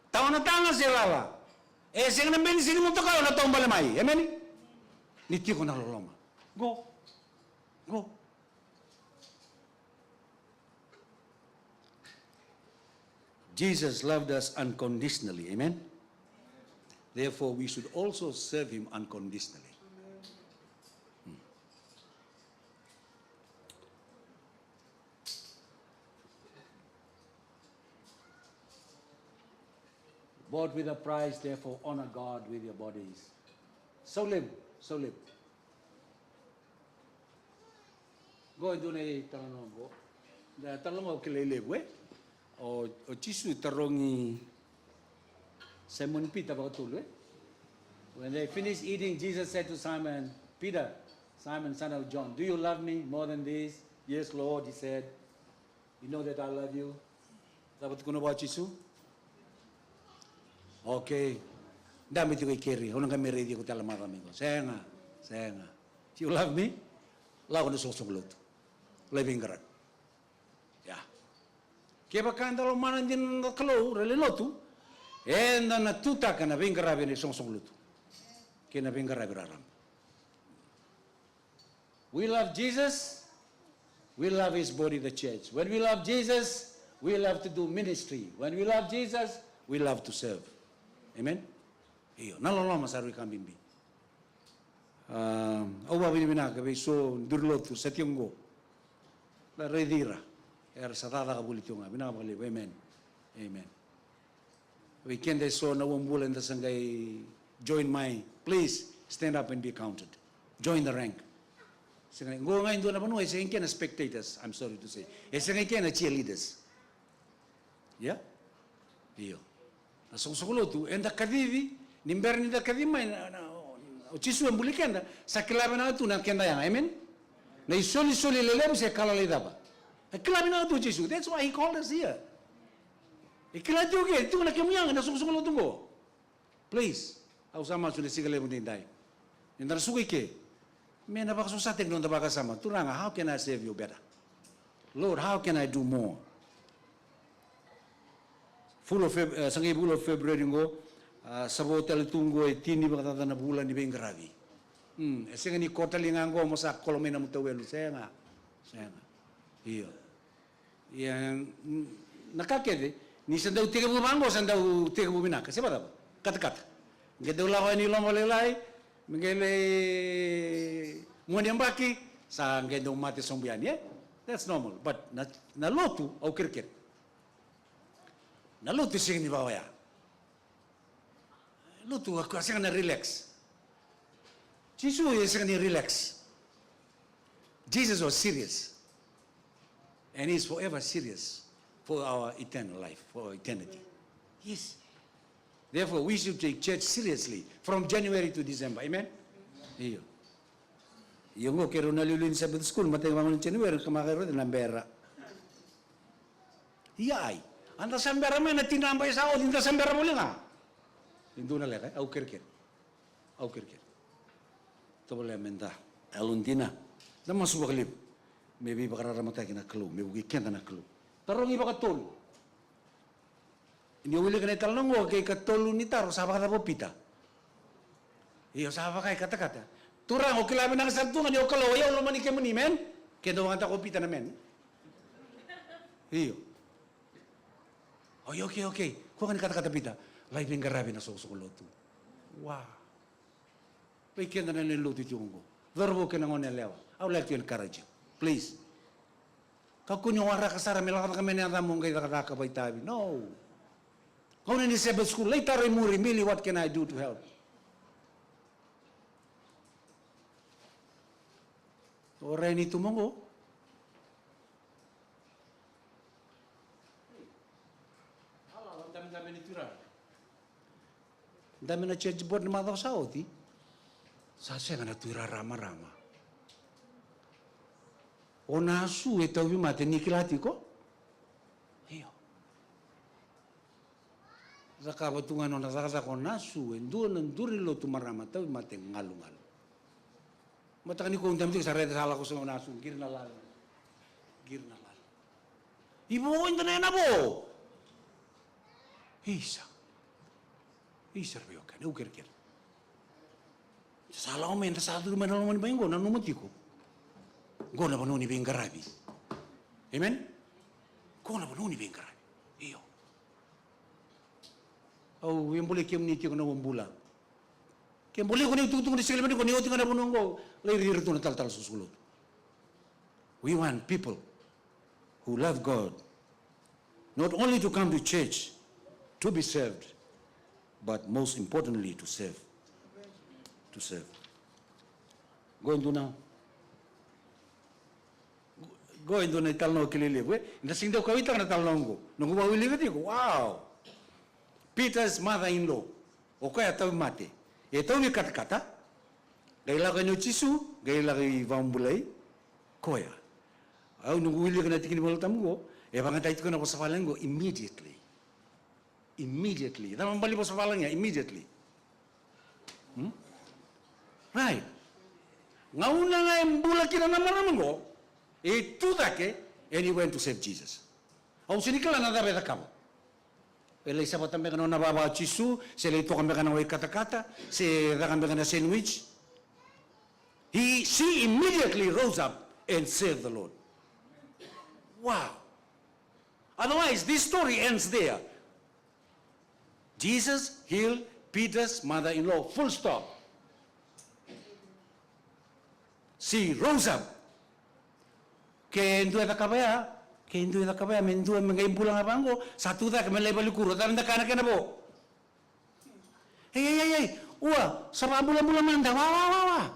Tawa na tanga si Lala. Siya nga namin, sino mo ito ka, na taong balamay. Amen? Niti ko nalalama. Go. Go. Jesus loved us unconditionally. Amen? Therefore, we should also serve him unconditionally. Bought with a price, therefore honor God with your bodies. So live, so live. Go and do na tanong go. Da tanong o kilele we. O chisu tarongi Simon Peter ba tuloy. When they finished eating, Jesus said to Simon, Peter, Simon, son of John, do you love me more than this? Yes, Lord, he said. You know that I love you. Dapat ko na ba chisu? Okay. Dami ito kay Kerry. Unang kami ready ko talang mga kami ko. Saya nga. Do you love me? Wala ko na susuglot. Living God. Yeah. Kaya baka ang dalawang manan din nakalaw, relinotu, na natuta ka na bingarabi na susuglot. Kaya na bingarabi raram. We love Jesus. We love his body, the church. When we love Jesus, we love to do ministry. When we love Jesus, we love to serve. Amen? Iyo, nalalama sa arwi kambimbi. Awa binibinaka, so durlotu sa tiyonggo. La redira. Sa tata kabulit yung nga, binakabalib. Amen. Amen. Weekend I saw na wambulan da sanggay, join my, please, stand up and be counted. Join the rank. Sangay, go nga indo na panuhay, sa ingkyan na spectators, I'm sorry to say. Sa ingkyan na cheerleaders. Yeah? Iyo. Nasukulutu, enda kadivi, nimberni da kadima, o chisu ambulikenda, sa kilabi na ito na kenda yang, amen? Na isoli-soli lelem siya kalalay daba. Kilabi na ito chisu, that's why he called us here. Kilabi ito okay, ito na kimuyang, nasukulutu ko. Please, ako sama sulit sigala mo din tayo. Yung narasuki ke, may napakasusating nung napakasama, turanga, how can I serve you better? Lord, how can I do more? Full of February ngo sa hotel tunggo tini ba tata na bulan ni beng gravi. Nga ni kota lingango mo sa kolome na mutawelo saya nga. Iyo. Yang nakakede ni sandaw tiga mo bango sandaw tiga mo binaka. Siapa ta? Kata-kata. Gedaw lawa ni lomo lelai mengele mo ni ambaki sa gedaw mate sombian ya. That's normal. But na lotu au cricket. Naluto siya ni Bawaya. Luto ako siya na relax. Jesus siya ni relax. Jesus was serious. And he's forever serious for our eternal life, for our eternity. Yes. Therefore, we should take church seriously from January to December. Amen? Iyo. Yung ko, kero nalulun sa school, matay mga January, kamakaro din ang bera. Iyay. Anda sambera man na tinambay sa o, hindi sambera mo lang Hindi na leka, au kirkir. Ito pala menta, aluntina. Naman subakalib. Maybe baka raramatay na clue, may wikenda na clue. Tarong iba katol. Iniuli ka na italong mo, kay katolo ni Taro, saba ka na po pita. Iyo, saba kay kata-kata. Turang, o kilabi na kasantungan, iyo kalaw, ayaw lumani kayo mo ni men. Kaya daw nga ko pita na men. Iyo. Okay. Kung ano kata-kata pita, live yung garabi na susukuloto. Wow. Pagkenda na niluto yung ko. Verbo ka na ngon nelewa. I would like to encourage you. Please. Kakunyo wara kasara, milakata kami na tamong kayo kakabay tabi. No. Kau ni Sabbath school, later muri mili, what can I do to help? Orang ini tumongo. Dami na church board ni Madaw Saudi. Sasa nga natuira rama-rama. O nasu ito yung mati nikilati ko. Iyo. Zaka batungan o nasakasa ko nasu. Nanduri lo tumarama. Tawi mati ngalungal. Matakani ko dami sa reda sala ko sa nasu. Gir na lalo. Ibo ko yung tanay na po. Isa. Isa rin ka. Ukir-kir. Salah ko men, sa ato naman naman ba yung go, nanumati ko. Go na ba nung ibing garabi? Amen? Go na ba nung ibing garabi? Iyo. Oh, yung boleh kiyam ni kiyam na wambula. Kiyam boleh ko na itutong ni sila ko, niyotin ka na punong ko. Layrir ito na tal-tal susulot. We want people who love God, not only to come to church, to be served, but most importantly, to serve. To serve. Go into now. Go into na italno kilili. Nasing daw kawita na talno ko. Nung kumawili ka ko, wow! Peter's mother-in-law. O kaya tawi mati. Ito ni kata-kata. Gaya ka nyo chisu. Gaya ka vambulay. Koya. Aw, nung wili ka na tikin mo tamu ko. Pangatay ko na po sa falang ko, immediately. Immediately. Tamang bali po sa falang niya, immediately. Right. Ngauna nga yung bulak kina naman ko, ito dake, and he went to save Jesus. Aw sinikala na dapat kamo. Pela isa pa tambe kano nababa chisu, sila ito kami kanang way kata-kata, sila kami kanang sandwich. She immediately rose up and served the Lord. Wow. Otherwise, this story ends there. Jesus healed Peter's mother-in-law, full stop. She rose up. Kendo ita kabaya, mendo mga impulang abango, satu ta kami label kuro, tanda kana po. Hey, uwa, sa bulan-bulan manda, wa.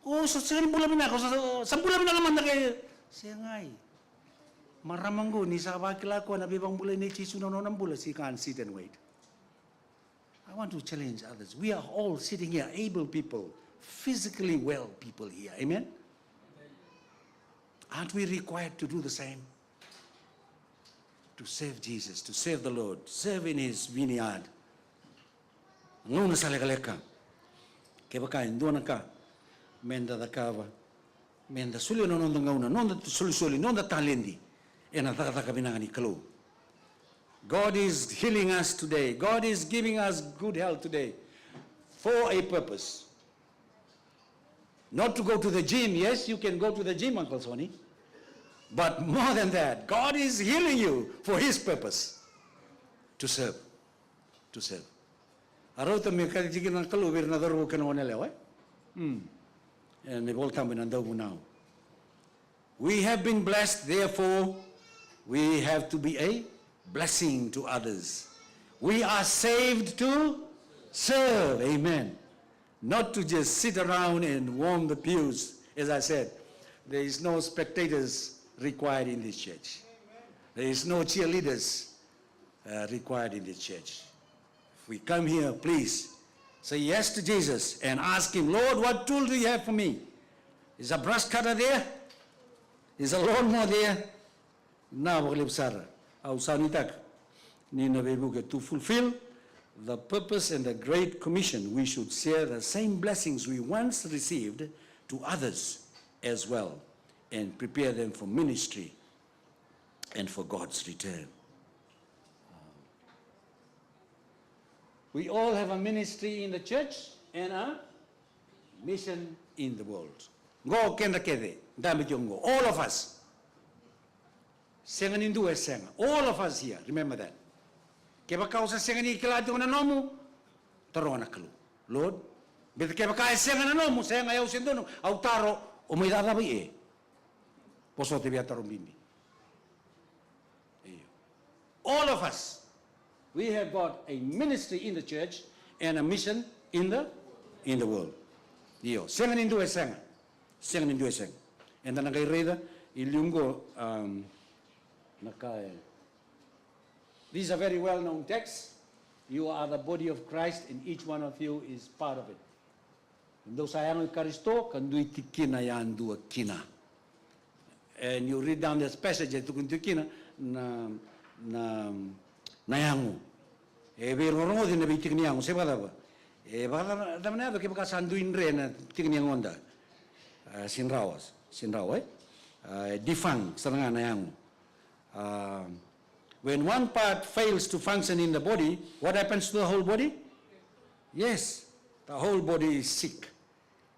Oh, sa bulan na ako, sa bulan na naman na kayo. Siya ngay. Maramanggo, ni sa bakila ko, nabibang bulan ni Chisu na ng bulan, she can't sit and wait. I want to challenge others. We are all sitting here, able people, physically well people here. Amen? Aren't we required to do the same? To serve Jesus, to serve the Lord, serve in His vineyard. Nguna sa lekaleka. Kaya baka doon ka, menda da kava, menda suli no nonda ngauna, nonda suli, nonda talendi, e natakataka binangani kalu. God is healing us today. God is giving us good health today for a purpose. Not to go to the gym. Yes, you can go to the gym, Uncle Sonny. But more than that, God is healing you for His purpose. To serve. To serve. Araw tami kajigin ng kalubir na darugo ka naman nila, And they all come in now. We have been blessed, therefore, we have to be a blessing to others. We are saved to serve. Amen. Not to just sit around and warm the pews. As I said, there is no spectators required in this church. There is no cheerleaders required in this church. If we come here, please say yes to Jesus and ask Him, Lord, what tool do you have for me? Is a brush cutter there? Is a lawnmower there? Na Sara. To fulfill the purpose and the Great Commission, we should share the same blessings we once received to others as well and prepare them for ministry and for God's return. We all have a ministry in the church and a mission in the world. Go kenda kede, dami jongo. All of us. Senga nindu es senga. All of us here, remember that. Keba kausa senga ni kilati ko na nomu, taro na kalu. Lord, beta keba ka senga na nomu, senga yaw sendono, au taro, o may dadabi e. Poso te bia taro bimbi. All of us. We have got a ministry in the church and a mission in the world. Io, sengan in due senga. Sengan in due senga. And then I read ilungo nakai. These are very well-known texts. You are the body of Christ, and each one of you is part of it. Ndo sayang Karisto, kandui tikina yan dua kina. And you read down this passage, itu kuntukina na yangu. Berorongo din na bitik niyangu, seba daba. Baka damna ba kaya sanduin re na tik niyang onda. Sinrawas, difang saranga na yangu. When one part fails to function in the body, what happens to the whole body? Yes, the whole body is sick.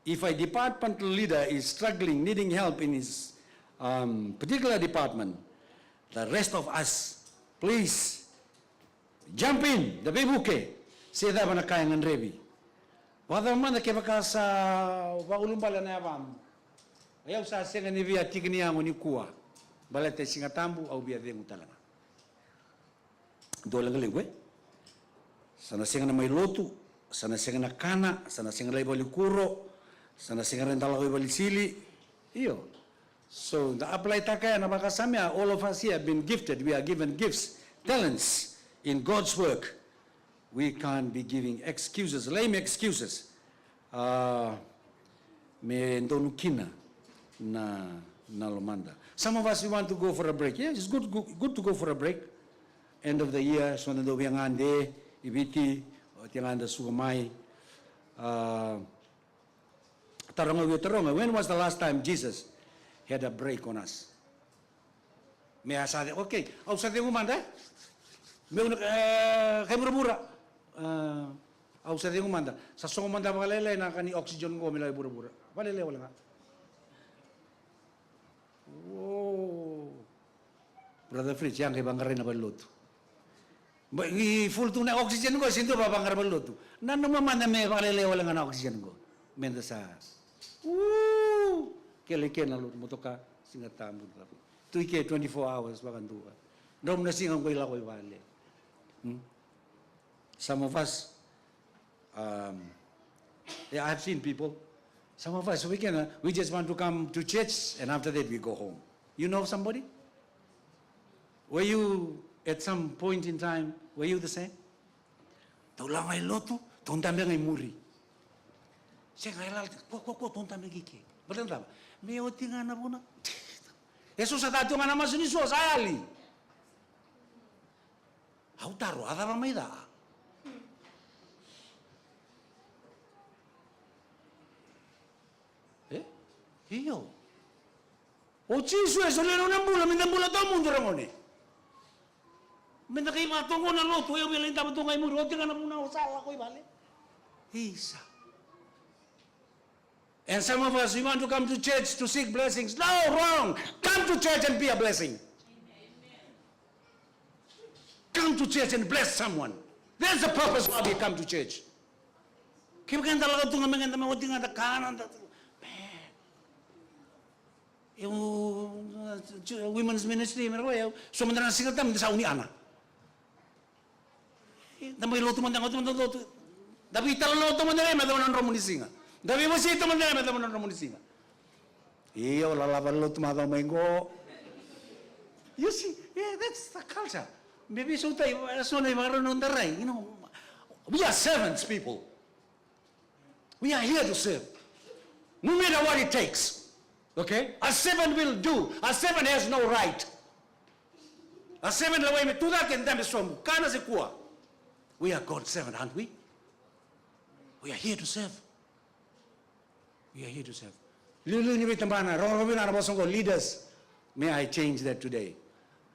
If a departmental leader is struggling, needing help in his particular department, the rest of us, please, jump in, the bibuke, say that when a kayang and rebi. Wada man the kebaka sa waulumbala na yabam. Ayaw sa senga ni via tigniango ni kuwa. Balete singatambu au bia dengu talanga. Dole ngalingwe. Sana senga na may lotu, sana senga na kana, sana senga na ibali kuro, sana senga na talago ibali sili. Iyo. So the apply takaya na bakasamya, all of us here have been gifted. We are given gifts, talents in God's work. We can't be giving excuses, lame excuses. Me ndonukina na lomanda. Some of us, we want to go for a break. Yes, it's good to go for a break. End of the year, so nando biangande, ibiti, tianganda sugamai. Taronga. When was the last time Jesus had a break on us? Me asade, okay, au sa tengu manda? Me una kemura-mura. Au sa tengu manda. Sa songo manda balele na kani oxygen ko milay bura-bura. Balele wala nga. Whoa. Brother Fritz, yang kay bangare na baluto. I full to na oxygen ko, sinto ba bangare baluto. Nano mamanda me balele wala nga na oxygen ko. Menda sa. Woo! Kele na luto mo to ka singatambo tapi. Tuike 24 hours bakanduka. Dom na singang ko ila ko ibale. Some of us, yeah, I've seen people. Some of us, we just want to come to church and after that we go home. You know somebody? Were you, at some point in time, were you the same? Taulang ay loto, tontambe ngay muri. Siya ngay lal, ko tontambe giki. Betul tak? Me oti nga na po na. Yesus sa tato nga naman siniso, sayali. Hautaro, ada ba may da? Iyo. O chisu e solero nambula, mindambula todo mundo ramone. Minda kay matongo na loto, yo bilang dapat tungay mo, roti ka na muna usala ko ibale. Isa. And some of us, we want to come to church to seek blessings. No, wrong. Come to church and be a blessing. Come to church and bless someone. That's the purpose why we come to church. Kaya kaya talaga ito nga mga oti nga kanan. Yung women's ministry, so mandarang singatam, hindi sa uniana. Damay loto man loto. Dabi tala loto man dala, madama ng romunisinga. Dabi mo sito man dala, madama ng romunisinga. Iyo, lalaban loto madama ingo. You see, yeah, that's the culture. Maybe so tayo, so na yung maroon the right. You know, we are servants, people. We are here to serve. No matter what it takes. Okay? A servant will do. A servant has no right. A servant laway me to that and them is from kana se kuwa. We are God's servant, aren't we? We are here to serve. We are here to serve. Leaders. May I change that today?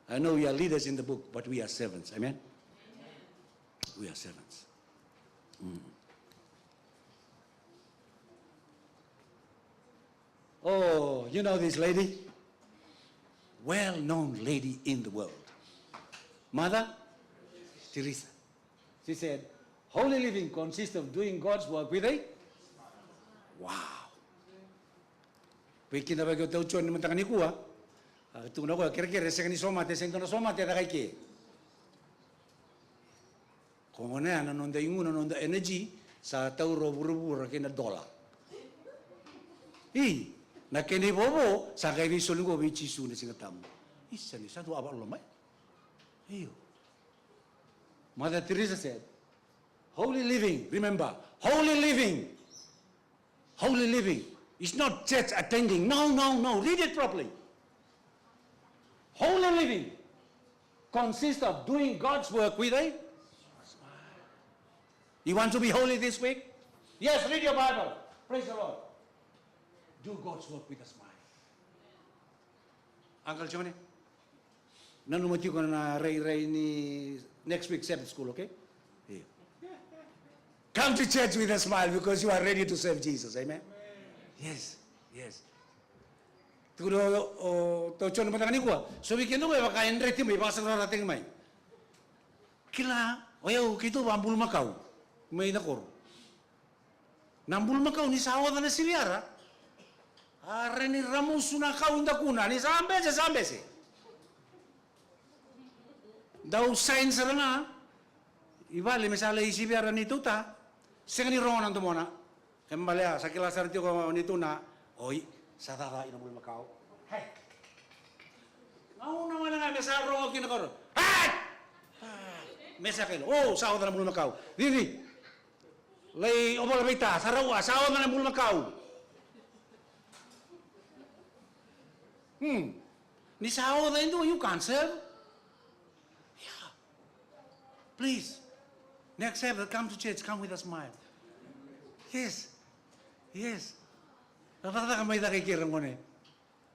I know we are leaders in the book, but we are servants. Amen? We are servants. Oh, you know this lady? Well-known lady in the world. Mother Teresa. She said, holy living consists of doing God's work with a wow. Pwede na ba ikaw tauchon naman taka ni kuwa? Ito na ko, kira-kira sa kanisomate, sa ito na somate, na kay ki. Kung ano yan, nanonda yung nanonda energy sa tauro buru-buru kina dollar. Na kini bobo sa kay risolin ko bichi su na singatam. Isa ni sa tuwa Allah mai. Mother Teresa said, holy living, remember, holy living is not church attending. No, read it properly. Holy living consists of doing God's work with a smile. You want to be holy this week? Yes, read your Bible. Praise the Lord. Do God's work with a smile. Uncle Johnny, nanumati ko na ray ni next week Sabbath school, okay? Yeah. Come to church with a smile because you are ready to serve Jesus. Amen? Yes. Tudo to na matangani ko. So we can do ba kain reti may pasang rating may. Kila oyo kito bambul Macau. May nakor. Nambul Macau ni sawa na siliara. Are ni Ramos na kaunda kuna ni sambese. Daw sign sa na. Ibali misala isiliara ni tuta. Sengani rongan ang tumona. Kembali sa kilasar tiyo ko nito na. Oy, sa tata inamul Macau. Hey. Ngau naman nga mesa rongo kinakoro. Hey! Mesa kayo. Oh, sa na mul Macau. Dili. Lay obol bita, sarawa, sa na mul Macau. Ni sao na ito, you can't serve. Yeah. Please. Next Sabbath, come to church, come with a smile. Yes. Napakata ka may nakikirang ko na eh.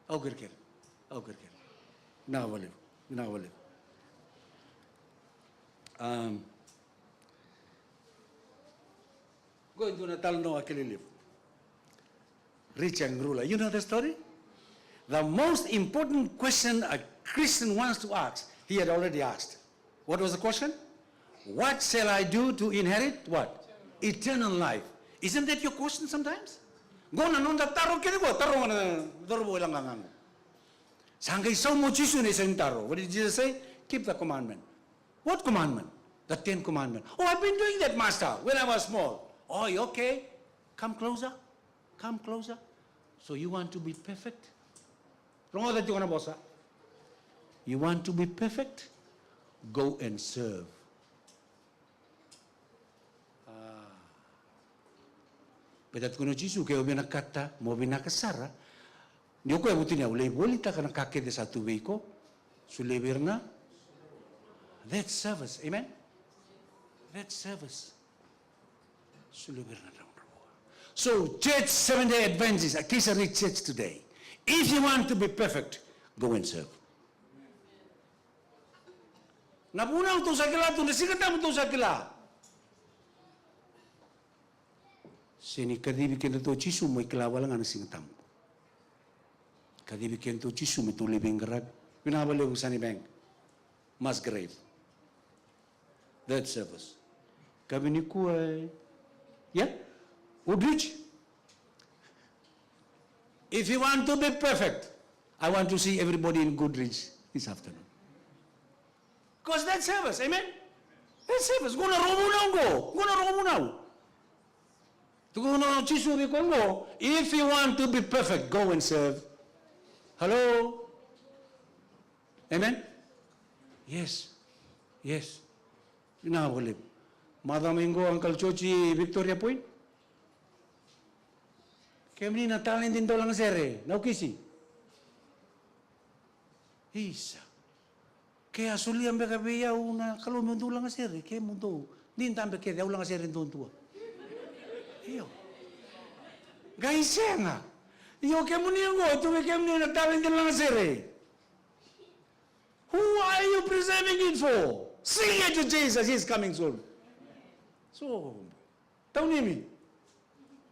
Kirkir. Nakawalib. Going to Natal no Akililip. Rich and ruler. You know the story? The most important question a Christian wants to ask, he had already asked. What was the question? What shall I do to inherit what? Eternal life. Isn't that your question sometimes? Go na nung taro kini ko, taro na dorbo lang ngangang. Sangay so mo chisu ni sa taro. What did Jesus say? Keep the commandment. What commandment? The 10 commandments. Oh, I've been doing that, Master, when I was small. Oh, okay. Come closer. So you want to be perfect? Wrong that you want to boss. You want to be perfect? Go and serve. Pedat kuno Jisu kaya binakata mo binakasara. Niyo ko abutin niya ulay bolita ka nakakit sa tuwi ko. Sulibir na. That's service. Amen? That's service. Sulibir na lang. So, Church Seventh-day Adventist, Akisari Church today. If you want to be perfect, go and serve. Napunaw to sa kila, nasikatan mo to sa kila. Sini kadibikin na to Chisu, may kilawa lang ang singatam. Kadibikin to Chisu, may tulibing garag. Pinabaliw sa ni Bank. Mass grave. That service. Kami ni Kuway. Yeah? Woodridge. If you want to be perfect, I want to see everybody in Goodridge this afternoon. Because that's service, amen? That's service. Go na romo now. If you want to be perfect, go and serve. Hello? Amen? Yes. Inawalit. Madamingo, Uncle Chochi, Victoria Point. Kami natalin din daw lang sere. Naukisi. Isa. Kaya sulian ba kabiyaw na kalumyon doon lang sere. Kaya mo doon. Din tambe kaya daw lang sere doon tuwa. Iyo. Guys, nga. Iyo kaya mo niyo ngo. Tuwi kaya mo natalin din lang sere. Who are you preserving it for? Sing it to Jesus. He's coming soon. So, tahu ni mi.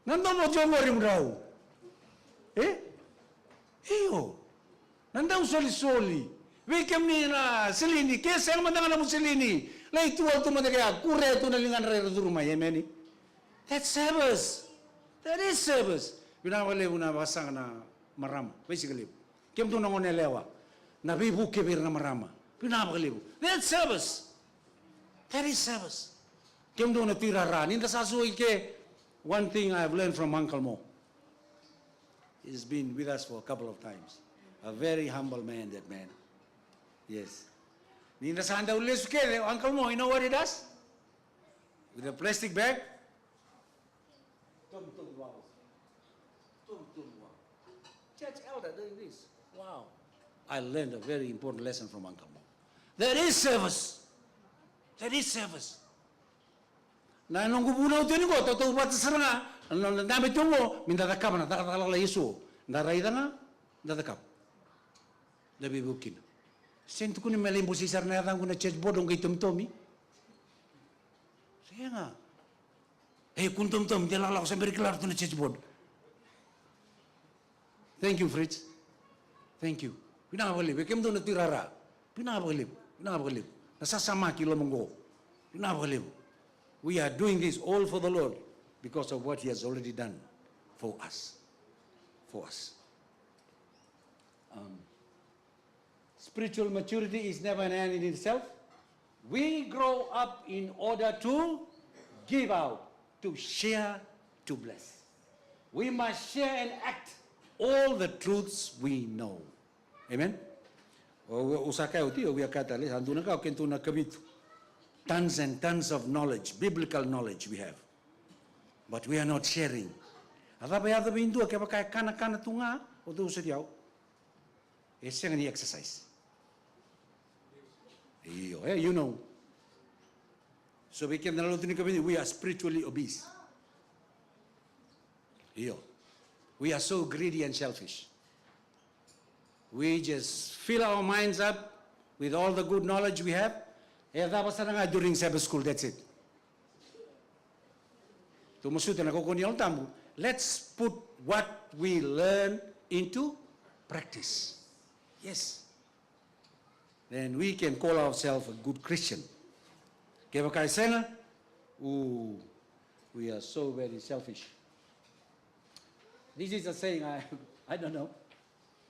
Nandang mo tiyo mo rin raw. Iyo. Nandang soli-soli. Wikam ni na silini. Kaya saan mandangan na mo silini. Lai tuwal tumanda kaya. Kure ito na lingan rin ito rumay. Amen. That's service. That is service. Pinawali mo na basang na marama. Basically. Kaya ito nangon elewa. Nabibu kibir na marama. Pinawali mo. That's service. That is service. Kem do na tirara. Ninda sasu ike. One thing I have learned from Uncle Mo. He's been with us for a couple of times. A very humble man, that man. Yes. Ninda sanda ules ke Uncle Mo, you know what he does? With a plastic bag. Church elder doing this. Wow. I learned a very important lesson from Uncle Mo. There is service. There is service. Na nung kubunaw tini ko, totoo ba tasaranga? Nami tungo, mindadakap na, takatakala Yesu. Naraida nga, dadakap. Labi bukin. Sento ko ni malimbo si sar na yatang ko na church board, kay tumtomi. Sige nga. Kung tumtom, di lalak ko sa very clear to na church board. Thank you, Fritz. Thank you. Pinakabalib. Kem doon natirara. Pinakabalib. Pinakabalib. Nasasama kilo monggo. Pinakabalib. We are doing this all for the Lord because of what He has already done for us. For us. Spiritual maturity is never an end in itself. We grow up in order to give out, to share, to bless. We must share and act all the truths we know. Amen? Usaka uti o wiakata le anduna ka kentuna kabitu. Tons and tons of knowledge, biblical knowledge we have. But we are not sharing. Ada ba yada bindu ke ba kay kana tunga o do sa diaw. Ese nga ni exercise. You know. So we can we are spiritually obese. We are so greedy and selfish. We just fill our minds up with all the good knowledge we have. During Sabbath school, that's it. Let's put what we learn into practice. Yes. Then we can call ourselves a good Christian. We are so very selfish. This is a saying, I don't know.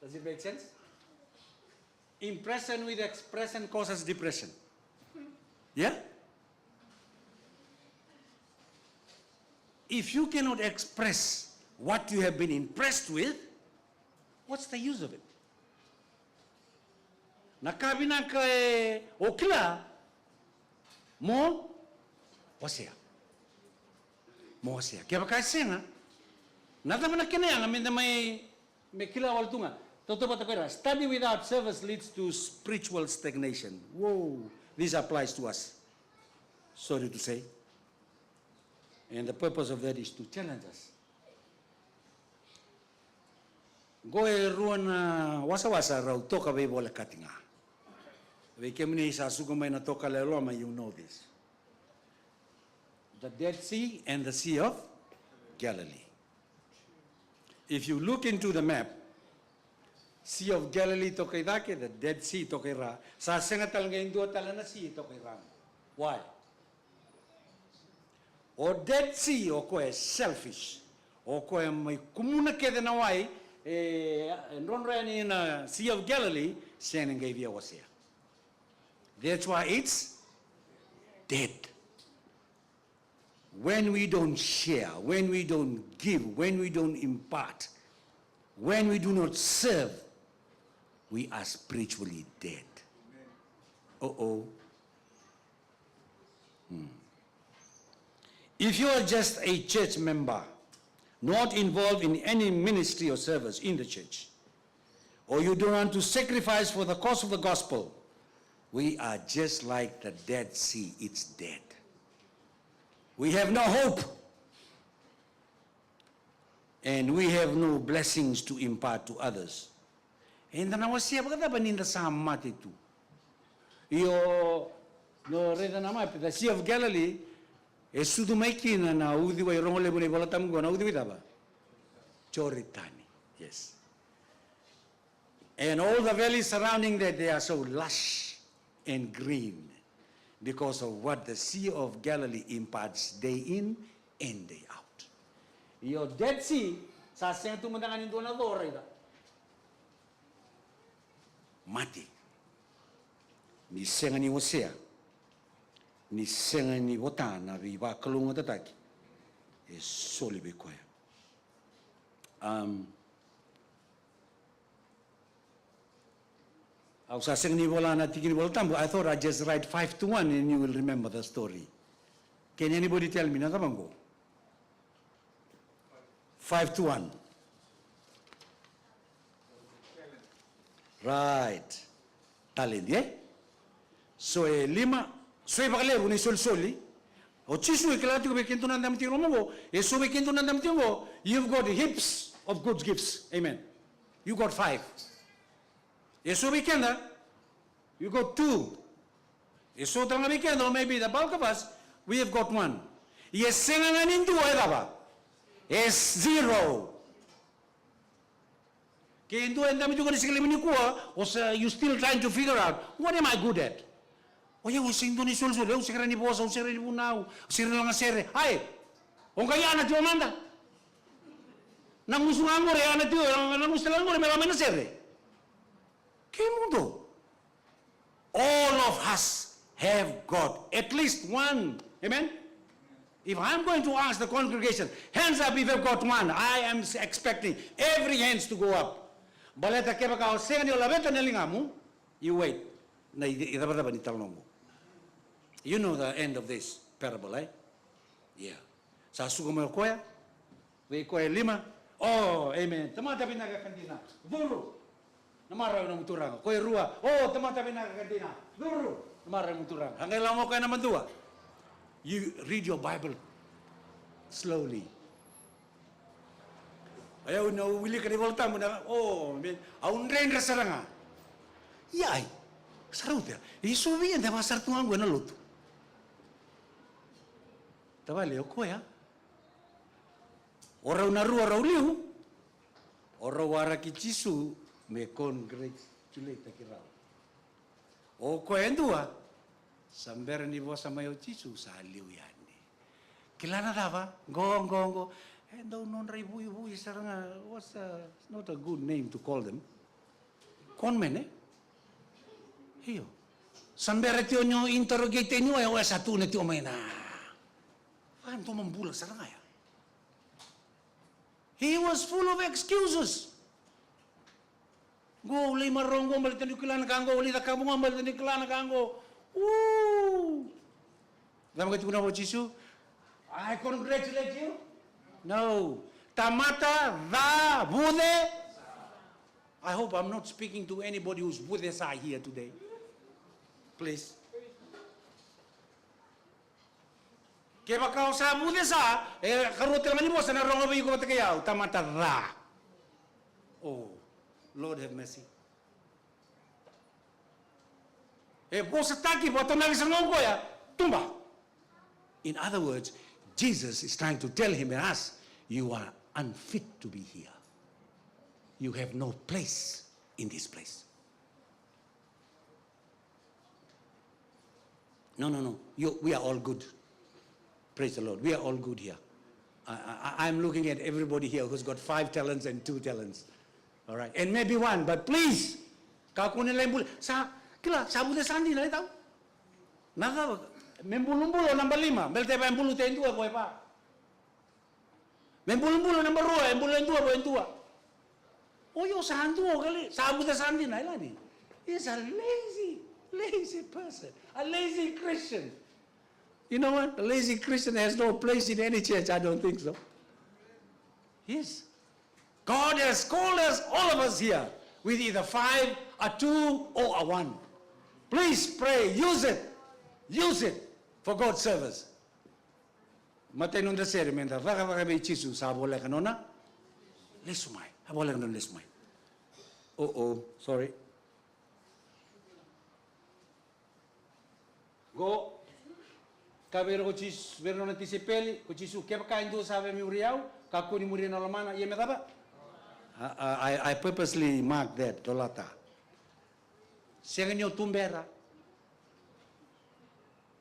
Does it make sense? Impression with expression causes depression. Yeah? If you cannot express what you have been impressed with, what's the use of it? Nakabina ka okla mo wasya. Mo wasya. Kaya ba senga? Nata man kinaya ngamin na may kila waltunga. Toto ba tayo study without service leads to spiritual stagnation. Whoa, this applies to us. Sorry to say. And the purpose of that is to challenge us. Go ruan wasa-wasa raw toka ba bola katinga. We kemni sa sugumay na toka leloma, you know this. The Dead Sea and the Sea of Galilee. If you look into the map, Sea of Galilee tokaidake, the Dead Sea tokaira. Sa sengatal ngayon dua talana sea tokaira. Why? O Dead Sea o ko selfish. O ko may kumuna kede na wai nonran in Sea of Galilee sending gave was here. That's why it's dead. When we don't share, when we don't give, when we don't impart, when we do not serve, we are spiritually dead. If you are just a church member, not involved in any ministry or service in the church, or you don't want to sacrifice for the cause of the gospel, we are just like the Dead Sea. It's dead. We have no hope. And we have no blessings to impart to others. And then I was saying, what happened in the Sammat itu? No reda nama, the Sea of Galilee, esudu maikina na udiwa irongole bune bolatam go na udiwa daba. Choritani, yes. And all the valleys surrounding that, they are so lush and green because of what the Sea of Galilee imparts day in and day out. Your Dead Sea, sa siyang tumundangan yung doon na dora ita. Mati. Ni senga ni Hosea. ni senga ni wotana ri wa kalunga tataki e soli be koya. I was saying ni volana tikini voltambo. I thought I'd just write 5-1 and you will remember the story. Can anybody tell me? Nakabango. 5-1. Right. Talent, yeah? So lima, so bakale uni soli. O chisu ikalati ko bekinto na ndam tingo mo. E so bekinto na ndam tingo. You've got heaps of good gifts. Amen. You got 5. So weekend, you got 2. So tanga weekend, or maybe the bulk of us, we have got 1. Yes, singing into whatever. Yes, 0. Kendo and damage you going to sing you still trying to figure out what am I good at? Oh, you sing Tony Sul, Sereni Boss, Sereni now, Serena Sere. Hi, Onkayana to Amanda. Namusuangore, Anna to Namusalango, Melamena Sere. All of us have got at least 1. Amen? If I'm going to ask the congregation, hands up if you've got 1, I am expecting every hands to go up. Baleta kebaka senga ni olabeta nelingamu, you wait. You know the end of this parable, eh? Yeah. Sa sugo koya, we koya 5. Oh, amen. Tamata binaga kantina. Dulu. Namara na muturang. Koy rua. Oh, tamata binaga kantina. Dulu. Namara muturang. Hanggang lang mo kayo naman dua. You read your Bible slowly. Ayaw na uwili ka ni volta mo na. Oh, man. Aun rin rasaranga. Yay. Saruta. Isuwi yan. Dama sartungan ko na luto. Tabali, o koya. Oraw na rua, oraw liu. Oraw wara ki chisu. Me congratulate kirao. O koya ndua. Sambera ni vosa mayo chisu sa liu yani. Kilana dava. Go. And non ribu saranga. What's not a good name to call them. Conmen, eh? Hiyo. Sambera tiyo nyo interrogate nyo ay wala sa tunay tiyo may na. Paano to mambula saranga ya? He was full of excuses. Go, uli marongo, malitan yung kilana kango, uli takabunga, malitan yung kilana kango. Woo! Dama ka ito na po, Jisu? I congratulate you. No. Tamata da bude. I hope I'm not speaking to anybody who's bude sa here today. Please. Kaya baka sa bude sa, karote naman mo, sa narong abay ko matakayaw, tamata da. Oh, Lord have mercy. Po sa taki, po ito naging sa ko ya, tumba. In other words, Jesus is trying to tell him and us, you are unfit to be here. You have no place in this place. No. We are all good. Praise the Lord. We are all good here. I'm looking at everybody here who's got 5 talents and 2 talents. All right. And maybe 1, but please. Kakunin lang bula. Kila, sabu de sandi na itaw. Naka, membulumbulo number 5. Melte pa embulu te endua boy pa. Membulumbulo number 2, embulu endua boy endua. Oyo sandu kali, sabu de sandi na ilani. He's a lazy person. A lazy Christian. You know what? A lazy Christian has no place in any church. I don't think so. Yes. God has called us, all of us here, with either 5, a 2, or a 1. Please pray. Use it. Use it for God's service. Matay nung dasere, menda. Vaka may chisu sa abola kanona. Lesumay. Abola kanona lesumay. Sorry. Go. Kabero ko chis, vero na tisipeli, ko chisu kepa kain do sabe mi uriau, kakuni muri na lamana, ye me daba. I purposely marked that, dolata. Senganyo tumbera.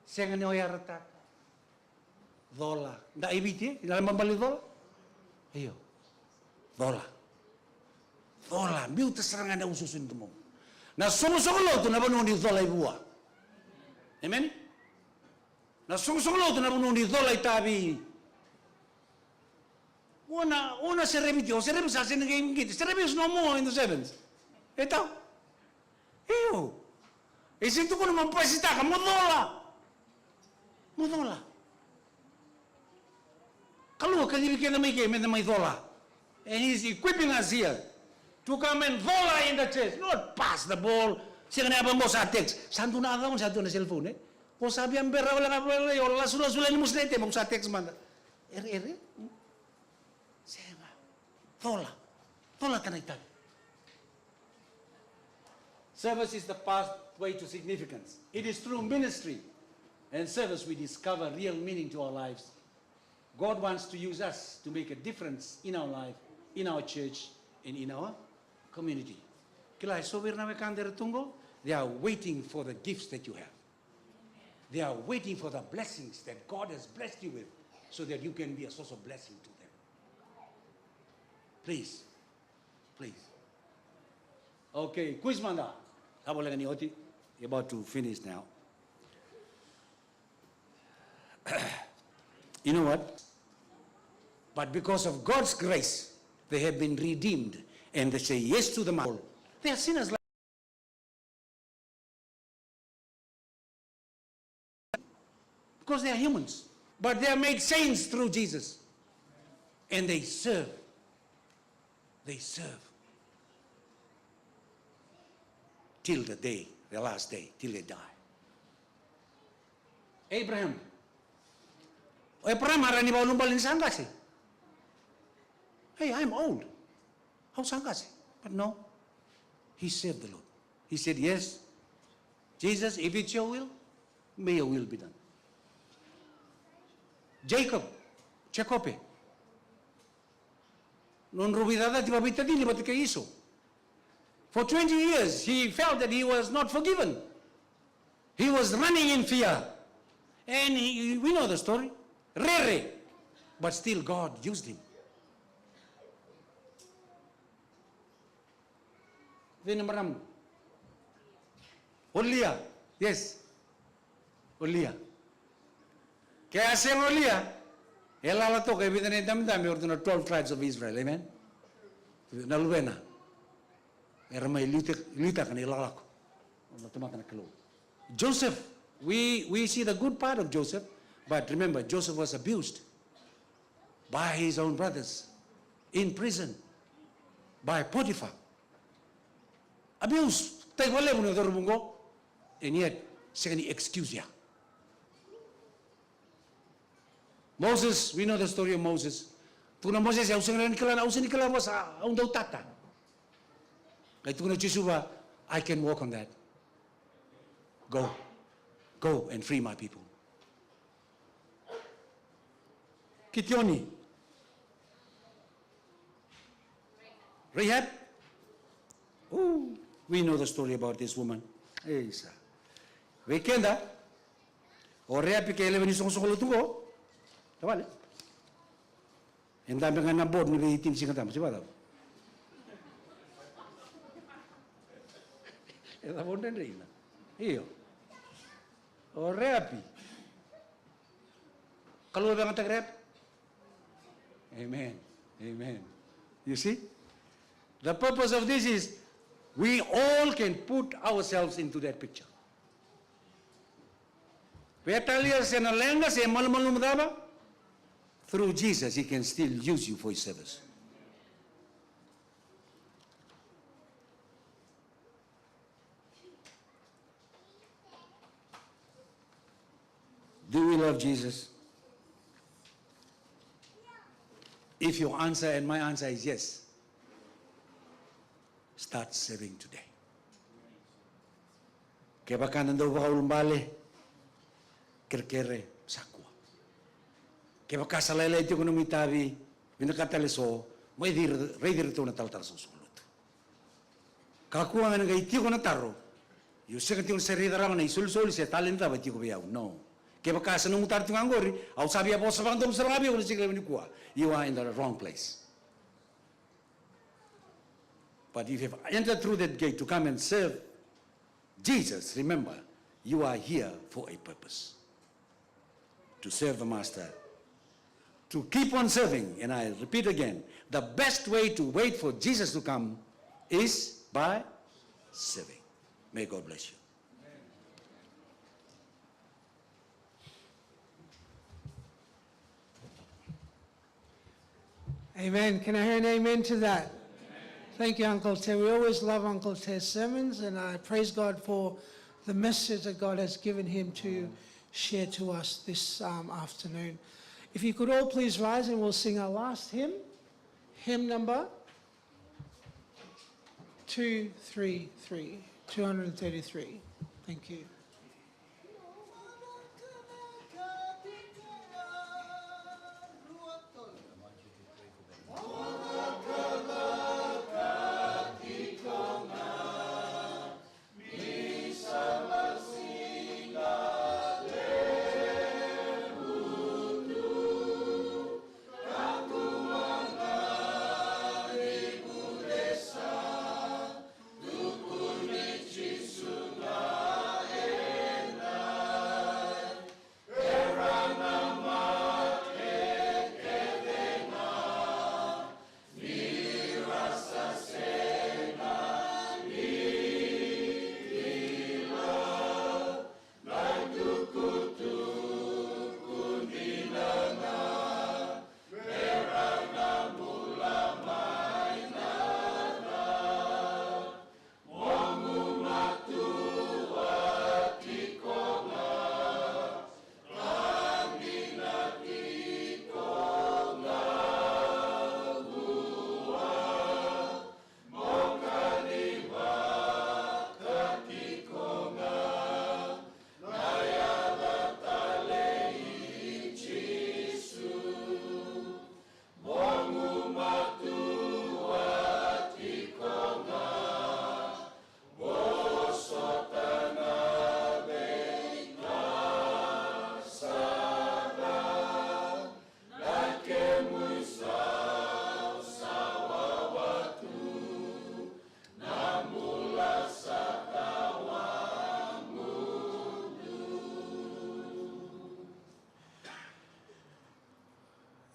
Senganyo yarata. Dola. Da ibiti, dalam membali dola. Ayo. Dola, miu terserangan da ususun temo. Na sumu-sumu tu na banu ni dola ibua. Amen. Na song lo na puno ni dola itabi. Una serebi Dio, serebi sa sin game git. Serebi is no more in the sevens. Ito. Eyo. Isinto ko naman pasita ka mo dola. Mo dola. Kalu kanibigyan na may game na may dola. And he's equipping us here to come and vola in the church, not pass the ball. Siya nga ba mo sa text? Santo na agawon sa na cellphone eh. O sabi ang bera wala ka wala wala sula ni muslete mo sa text man. Ere. Siya nga. Vola tanay-tan. Service is the pathway to significance. It is through ministry and service we discover real meaning to our lives. God wants to use us to make a difference in our life, in our church, and in our community. Kila sobir na mekandere tungo, they are waiting for the gifts that you have. They are waiting for the blessings that God has blessed you with so that you can be a source of blessing to them. Please. Okay, quiz manda. You're about to finish now. You know what? But because of God's grace, they have been redeemed and they say yes to the Master. They are sinners like because they are humans. But they are made saints through Jesus. And they serve. Till the day, the last day, till they die. Abraham harani ba ulumbalin sangkas eh. Hey, I'm old. How sangkas eh? But no, he served the Lord. He said, yes, Jesus, if it's your will, may your will be done. Jacob, non rubidada ti babita din ba't kay iso. For 20 years, he felt that he was not forgiven. He was running in fear. And we know the story. Rere. But still God used him. Vinamaram. Olia. Yes. Olia. Kaya siyang Olia, elala to kay bitanay dami-dami or the 12 tribes of Israel. Amen? Nalubena. Era may lita ka nilalako. Joseph, we see the good part of Joseph, but remember, Joseph was abused by his own brothers, in prison, by Potiphar. Abuse. Tayo wala mo na darubungo. And yet, siya ni excuse ya. Moses, we know the story of Moses. Tuna Moses, ausang ni kala was ang daw tata. Kaya tuna Jesuba, I can walk on that. Go and free my people. Kitioni. Rahab. Oh, we know the story about this woman. Esa. Weekenda. O Rahab kay 11 isong tugo. Tawali. Ang dami nga na board ni itim singa tama, siya daw. Esa board na rin. Iyo. O Rahab. Kaluwa ba nga tag-Rahab? Amen. You see? The purpose of this is we all can put ourselves into that picture. Through Jesus, he can still use you for his service. Do we love Jesus? If your answer and my answer is yes, start serving today. Kaya baka nandaw ba kaulumbali, kirkere, sakwa. Kaya baka salaylay ito ko numitabi, binakataliso, may redirito na taltar sa susulot. Kakuha nga nga iti ko na taro, yung siya kati yung sarirarangan na isul-sul siya, talenta ba iti ko bayaw? No. Kaya baka sa nung utar itong anggori, aw sabi po sa pangdom sa rabi, kung sigla minikuha, you are in the wrong place. But if you have entered through that gate to come and serve Jesus, remember, you are here for a purpose. to serve the Master, to keep on serving. And I repeat again, the best way to wait for Jesus to come is by serving. May God bless you. Amen. Can I hear an amen to that? Amen. Thank you, Uncle Ted. We always love Uncle Ted's sermons, and I praise God for the message that God has given him to share to us this afternoon. If you could all please rise, and we'll sing our last hymn, hymn number 233. Thank you.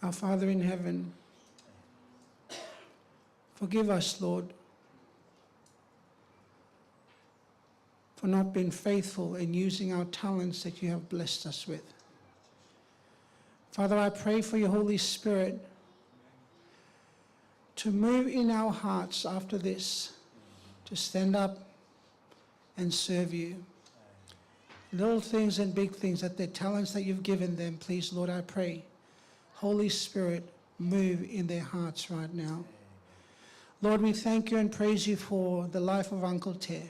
Our Father in heaven, forgive us, Lord, for not being faithful in using our talents that you have blessed us with. Father, I pray for your Holy Spirit to move in our hearts after this, to stand up and serve you. Little things and big things, that the talents that you've given them, please, Lord, I pray, Holy Spirit, move in their hearts right now. Lord, we thank you and praise you for the life of Uncle Ted.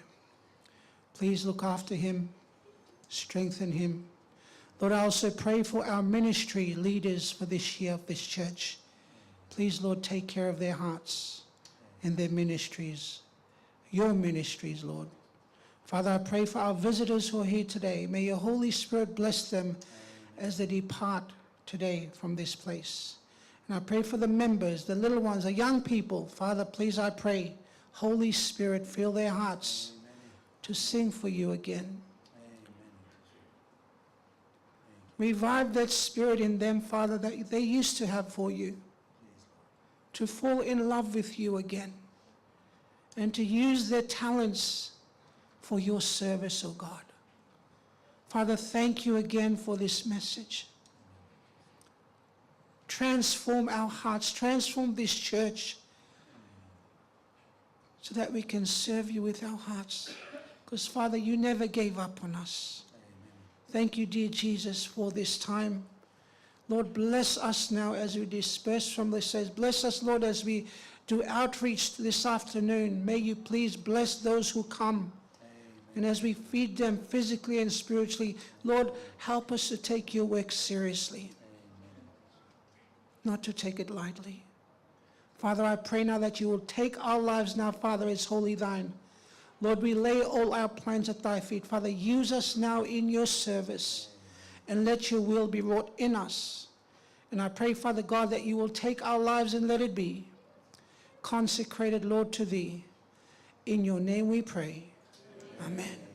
Please look after him, strengthen him. Lord, I also pray for our ministry leaders for this year of this church. Please, Lord, take care of their hearts and their ministries, your ministries, Lord. Father, I pray for our visitors who are here today. May your Holy Spirit bless them as they depart today from this place. And I pray for the members, the little ones, the young people. Father, please, I pray, Holy Spirit, fill their hearts to sing for you again. Revive that spirit in them, Father, that they used to have for you, to fall in love with you again, and to use their talents for your service, oh God. Father, thank you again for this message. Transform our hearts, transform this church so that we can serve you with our hearts. Because, Father, you never gave up on us. Thank you, dear Jesus, for this time. Lord, bless us now as we disperse from this place. Bless us, Lord, as we do outreach this afternoon. May you please bless those who come. And as we feed them physically and spiritually, Lord, help us to take your work seriously. Not to take it lightly. Father, I pray now that you will take our lives now, Father, as wholly thine. Lord, we lay all our plans at thy feet. Father, use us now in your service and let your will be wrought in us. And I pray, Father God, that you will take our lives and let it be consecrated, Lord, to thee. In your name we pray. Amen.